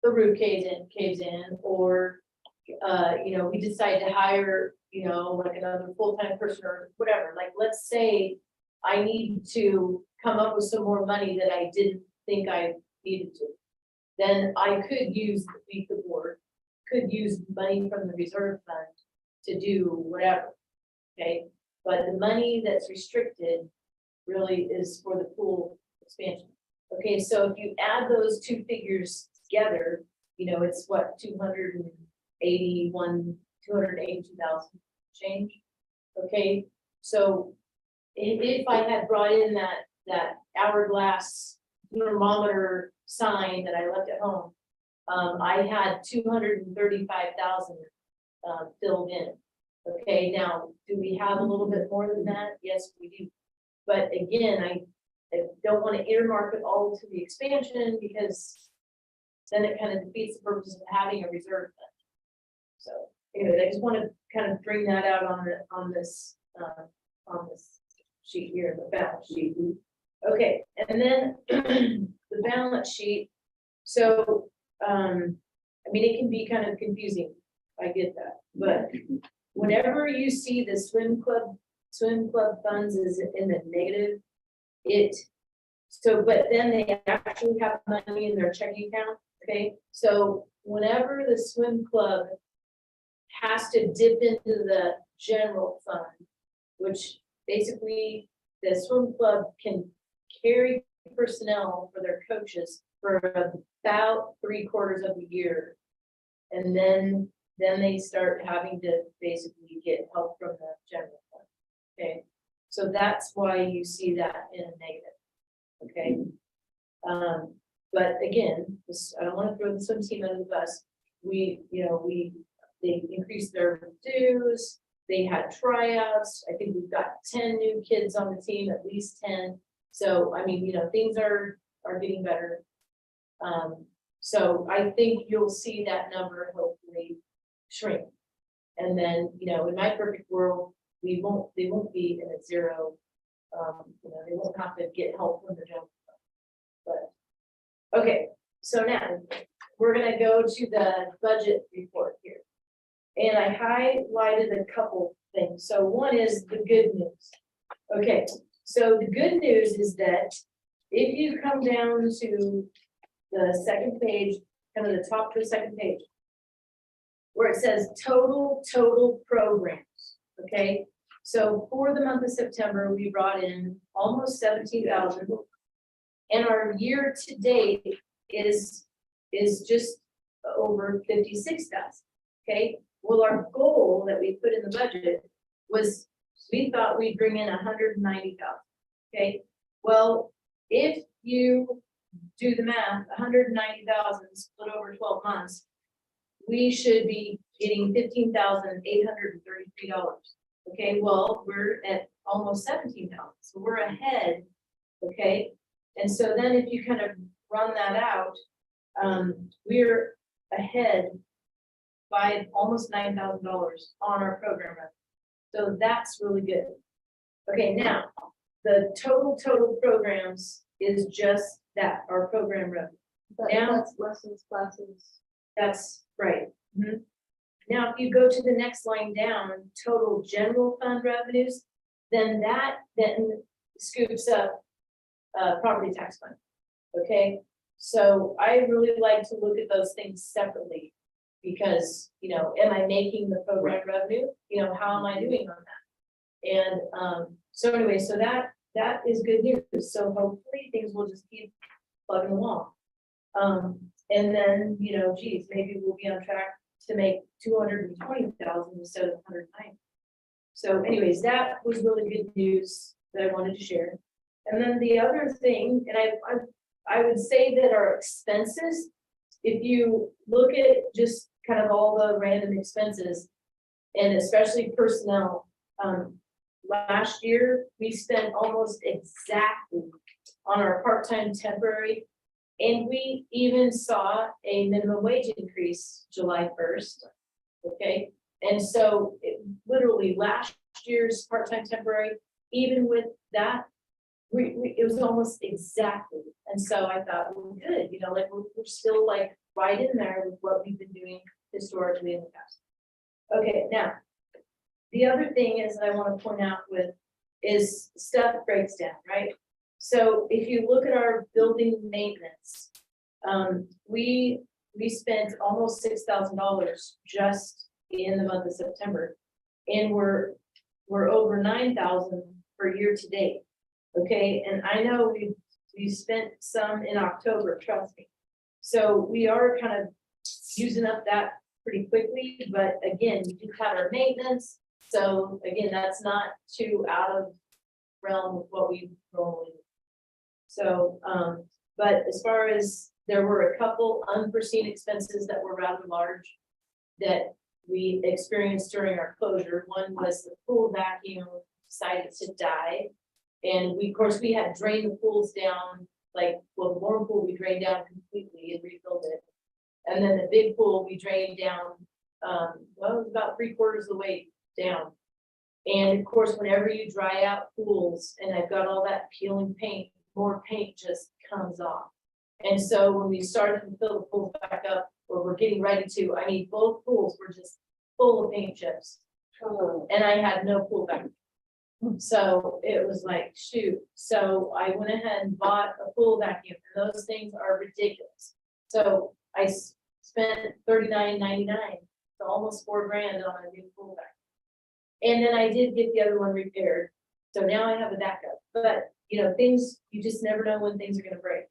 the roof caves in, or, you know, we decide to hire, you know, like another full-time person or whatever, like, let's say I need to come up with some more money that I didn't think I needed to, then I could use, the board could use money from the reserve fund to do whatever, okay? But the money that's restricted really is for the pool expansion. Okay, so if you add those two figures together, you know, it's what, 282,000 change. Okay, so if I had brought in that hourglass thermometer sign that I left at home, I had 235,000 filled in. Okay, now, do we have a little bit more than that? Yes, we do. But again, I don't want to earmark it all to the expansion because then it kind of defeats the purpose of having a reserve fund. So anyway, I just want to kind of bring that out on this sheet here, the balance sheet. Okay, and then the balance sheet. So, I mean, it can be kind of confusing. I get that, but whenever you see the swim club funds is in the negative, but then they actually have money in their checking account, okay? So whenever the swim club has to dip into the general fund, which basically the swim club can carry personnel for their coaches for about 3/4 of the year. And then they start having to basically get help from the general fund, okay? So that's why you see that in a negative, okay? But again, I don't want to throw the swim team under the bus. They increased their dues, they had tryouts. I think we've got 10 new kids on the team, at least 10. So, I mean, you know, things are getting better. So I think you'll see that number hopefully shrink. And then, you know, in my perfect world, they won't be in a zero. You know, they won't have to get help from the general fund. But, okay, so now we're gonna go to the budget report here. And I highlighted a couple things. So one is the good news. Okay, so the good news is that if you come down to the second page, kind of the top to the second page, where it says total programs, okay? So for the month of September, we brought in almost 17,000. And our year to date is just over 56,000, okay? Well, our goal that we put in the budget was, we thought we'd bring in 190,000, okay? Well, if you do the math, 190,000 split over 12 months, we should be getting $15,833. Okay, well, we're at almost 17,000, so we're ahead Okay, and so then if you kind of run that out, we're ahead by almost $9,000 on our program revenue. So that's really good. Okay, now, the total programs is just that, our program revenue. Now-
That's lessons, classes.
That's right. Mhm. Now, if you go to the next line down, total general fund revenues, then that then scoops up property tax fund. Okay, so I really like to look at those things separately. Because, you know, am I making the program revenue? You know, how am I doing on that? And so anyway, so that is good news. So hopefully things will just keep plugging along. And then, you know, geez, maybe we'll be on track to make 220,000 instead of 190. So anyways, that was really good news that I wanted to share. And then the other thing, and I would say that our expenses, if you look at just kind of all the random expenses, and especially personnel, last year, we spent almost exactly on our part-time temporary. And we even saw a minimum wage increase July 1st. Okay, and so literally last year's part-time temporary, even with that, it was almost exactly. And so I thought, well, good, you know, like we're still like right in there with what we've been doing historically in the past. Okay, now, the other thing is that I want to point out is stuff breaks down, right? So if you look at our building maintenance, we spent almost $6,000 just in the month of September. And we're over 9,000 for year to date. Okay, and I know we spent some in October, trust me. So we are kind of using up that pretty quickly, but again, we do have our maintenance. So again, that's not too out of realm of what we normally do. So, but as far as there were a couple unforeseen expenses that were rather large that we experienced during our closure. One was the pool vacuum decided to die. And we, of course, we had drained the pools down, like, well, the warm pool, we drained down completely and refilled it. And then the big pool, we drained down, well, it was about 3/4 of the way down. And of course, whenever you dry out pools and I've got all that peeling paint, more paint just comes off. And so when we started to fill the pools back up, or we're getting ready to, I mean, both pools were just full of paint chips. And I had no pool vacuum. So it was like, shoot. So I went ahead and bought a pool vacuum, and those things are ridiculous. So I spent $39.99, so almost $4 grand on a new pool vacuum. And then I did get the other one repaired. So now I have a backup, but you know, things, you just never know when things are gonna break.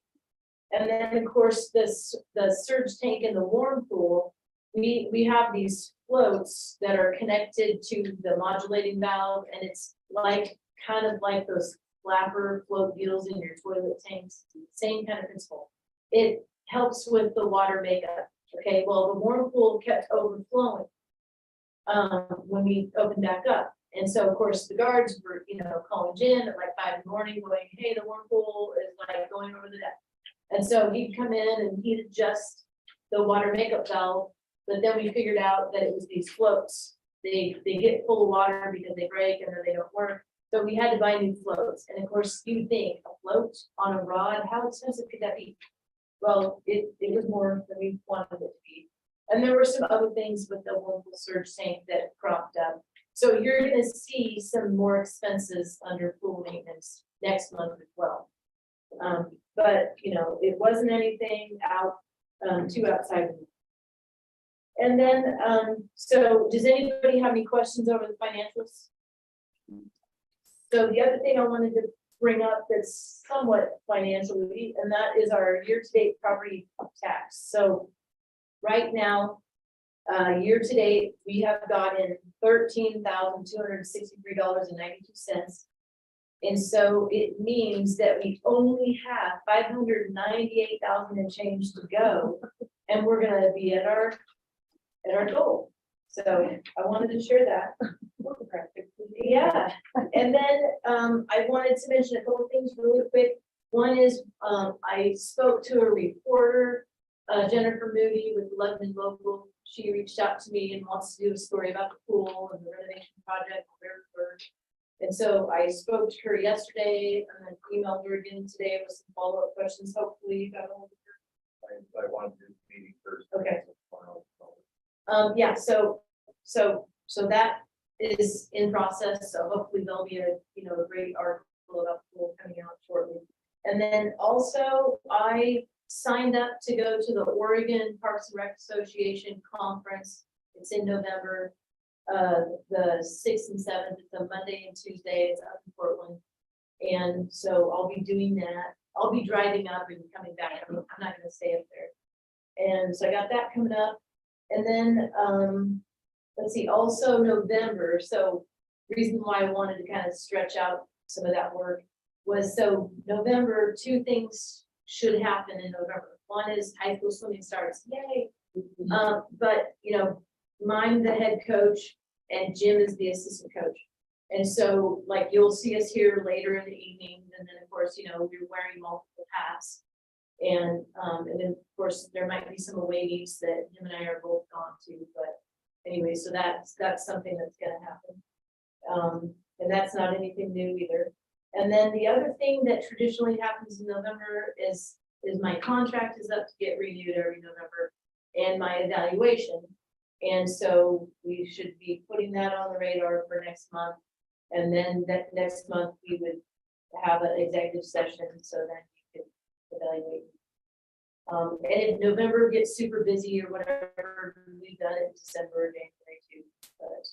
And then of course, the surge tank in the warm pool, we have these floats that are connected to the modulating valve, and it's like, kind of like those flapper float deals in your toilet tanks, same kind of principle. It helps with the water makeup. Okay, well, the warm pool kept overflowing when we opened back up. And so, of course, the guards were, you know, calling Jim at like 5 in the morning going, hey, the warm pool is like going over the deck. And so he'd come in and he'd adjust the water makeup valve, but then we figured out that it was these floats. They get full of water because they break and then they don't work. So we had to buy new floats. And of course, you think a float on a rod, how expensive could that be? Well, it was more than we wanted it to be. And there were some other things with the warm pool surge tank that cropped up. So you're gonna see some more expenses under pool maintenance next month as well. But you know, it wasn't anything out too outside of it. And then, so does anybody have any questions over the financials? So the other thing I wanted to bring up that's somewhat financially, and that is our year-to-date property tax. So right now, year-to-date, we have gotten $13,263.92. And so it means that we only have 598,000 and change to go, and we're gonna be at our goal. So I wanted to share that. Yeah, and then I wanted to mention a couple things really quick. One is, I spoke to a reporter, Jennifer Moody with the Lebanon Local. She reached out to me and wants to do a story about the pool and the renovation project. And so I spoke to her yesterday and then emailed her again today with some follow-up questions. Hopefully you got all of
I wanted to do the meeting first.
Okay. Yeah, so that is in process, so hopefully there'll be a, you know, a great article about the pool coming out shortly. And then also, I signed up to go to the Oregon Parks and Rec Association Conference. It's in November, the 6th and 7th, it's a Monday and Tuesday, it's up in Portland. And so I'll be doing that. I'll be driving up and coming back. I'm not gonna stay up there. And so I got that coming up. And then, let's see, also November, so reason why I wanted to kind of stretch out some of that work was, so November, two things should happen in November. One is high school swimming starts, yay. But, you know, I'm the head coach and Jim is the assistant coach. And so, like, you'll see us here later in the evening, and then, of course, you know, we're wearing multiple hats. And then, of course, there might be some away meets that him and I are both gone to, but anyway, so that's something that's gonna happen. And that's not anything new either. And then the other thing that traditionally happens in November is my contract is up to get renewed every November, and my evaluation. And so we should be putting that on the radar for next month. And then that next month, we would have an executive session, so then you could evaluate. And if November gets super busy or whatever, we've done it in December or January too. But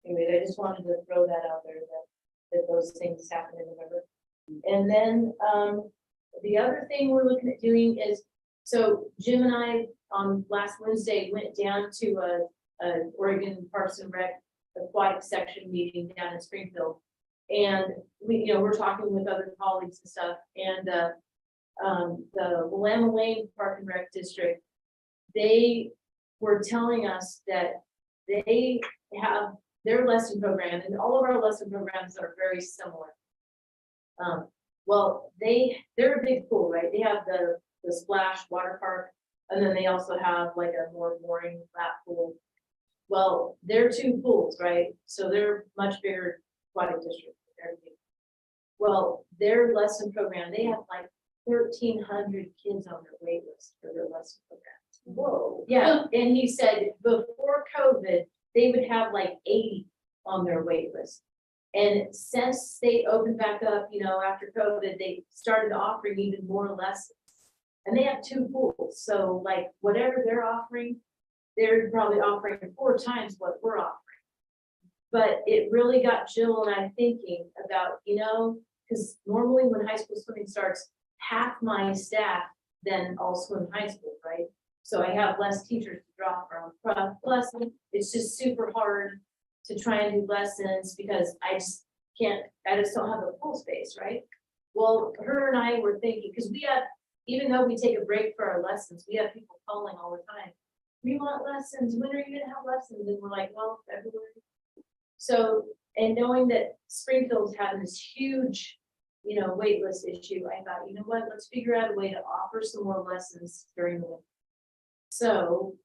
anyway, I just wanted to throw that out there that those things happen in November. And then the other thing we're looking at doing is, so Jim and I on last Wednesday went down to a Oregon Parks and Rec aquatic section meeting down in Springfield. And we, you know, we're talking with other colleagues and stuff, and the Willamette Lane Park and Rec District, they were telling us that they have their lesson program, and all of our lesson programs are very similar. Well, they're a big pool, right? They have the splash water park, and then they also have like a more boring lap pool. Well, they're two pools, right? So they're much bigger aquatic district. Well, their lesson program, they have like 1,300 kids on their wait list for their lesson programs. Whoa. Yeah, and he said before COVID, they would have like 80 on their wait list. And since they opened back up, you know, after COVID, they started offering even more lessons. And they have two pools, so like whatever they're offering, they're probably offering 4 times what we're offering. But it really got Jill and I thinking about, you know, because normally when high school swimming starts, half my staff then all swim high school, right? So I have less teachers to draw from. Plus, it's just super hard to try and do lessons because I just don't have the pool space, right? Well, her and I were thinking, because we have, even though we take a break for our lessons, we have people calling all the time. We want lessons. When are you gonna have lessons? And we're like, well, February. So, and knowing that Springfield's having this huge, you know, wait list issue, I thought, you know what, let's figure out a way to offer some more lessons during the winter. So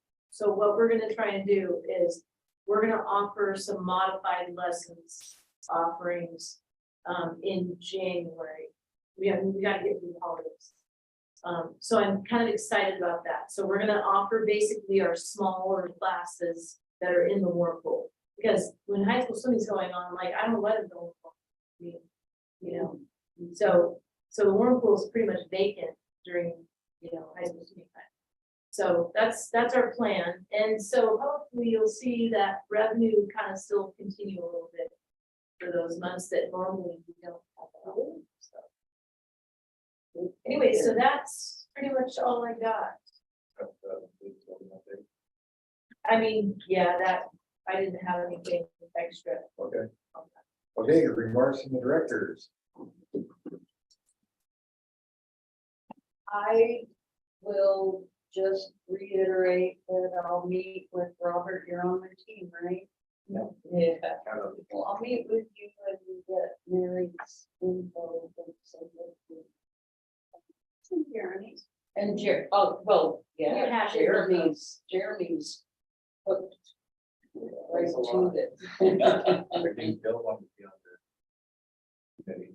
what we're gonna try and do is we're gonna offer some modified lessons offerings in January. We gotta get through the holidays. So I'm kind of excited about that. So we're gonna offer basically our smaller classes that are in the warm pool. Because when high school swimming's going on, like, I don't let it go. You know, so the warm pool is pretty much vacant during, you know, high school swimming time. So that's our plan. And so hopefully you'll see that revenue kind of still continue a little bit for those months that normally we don't have at all. So anyway, so that's pretty much all I got. I mean, yeah, that I didn't have anything extra.
Okay. Okay, remarks from the directors.
I will just reiterate that I'll meet with Robert, you're on my team, right? No. Yeah. Well, I'll meet with you when we get Mary's info. And oh, well,
Your
yeah,
hash is on
Jeremy's hooked right
Thanks a
to
lot.
it.
I think Bill wanted to be on the committee.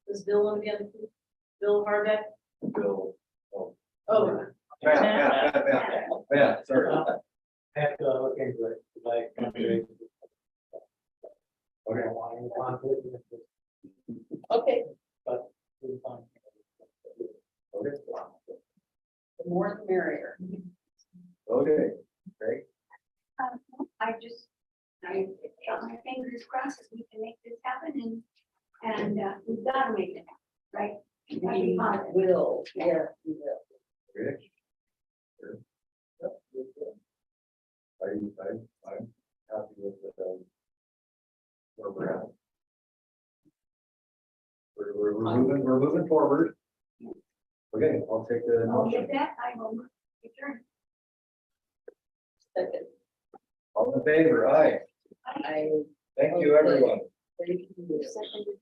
Does Bill want to be on the, Bill Harbeck?
Bill,
Oh,
yeah, sorry.
I have to look into it, like.
Okay.
I don't want any conflict of interest,
Okay,
but we're fine.
Okay,
the more the merrier.
okay, great.
I got my fingers crossed that we can make this happen and we've got to make it happen, right? Gotta be
We
positive.
will, yeah, we will.
Great. Sure. Yep, good, good. I'm happy with where we're at. We're moving forward. Okay, I'll take the
I'll
motion.
get that, I will return.
Second.
All in favor, aye.
I.
Thank you, everyone.
Thank you.
Seconded.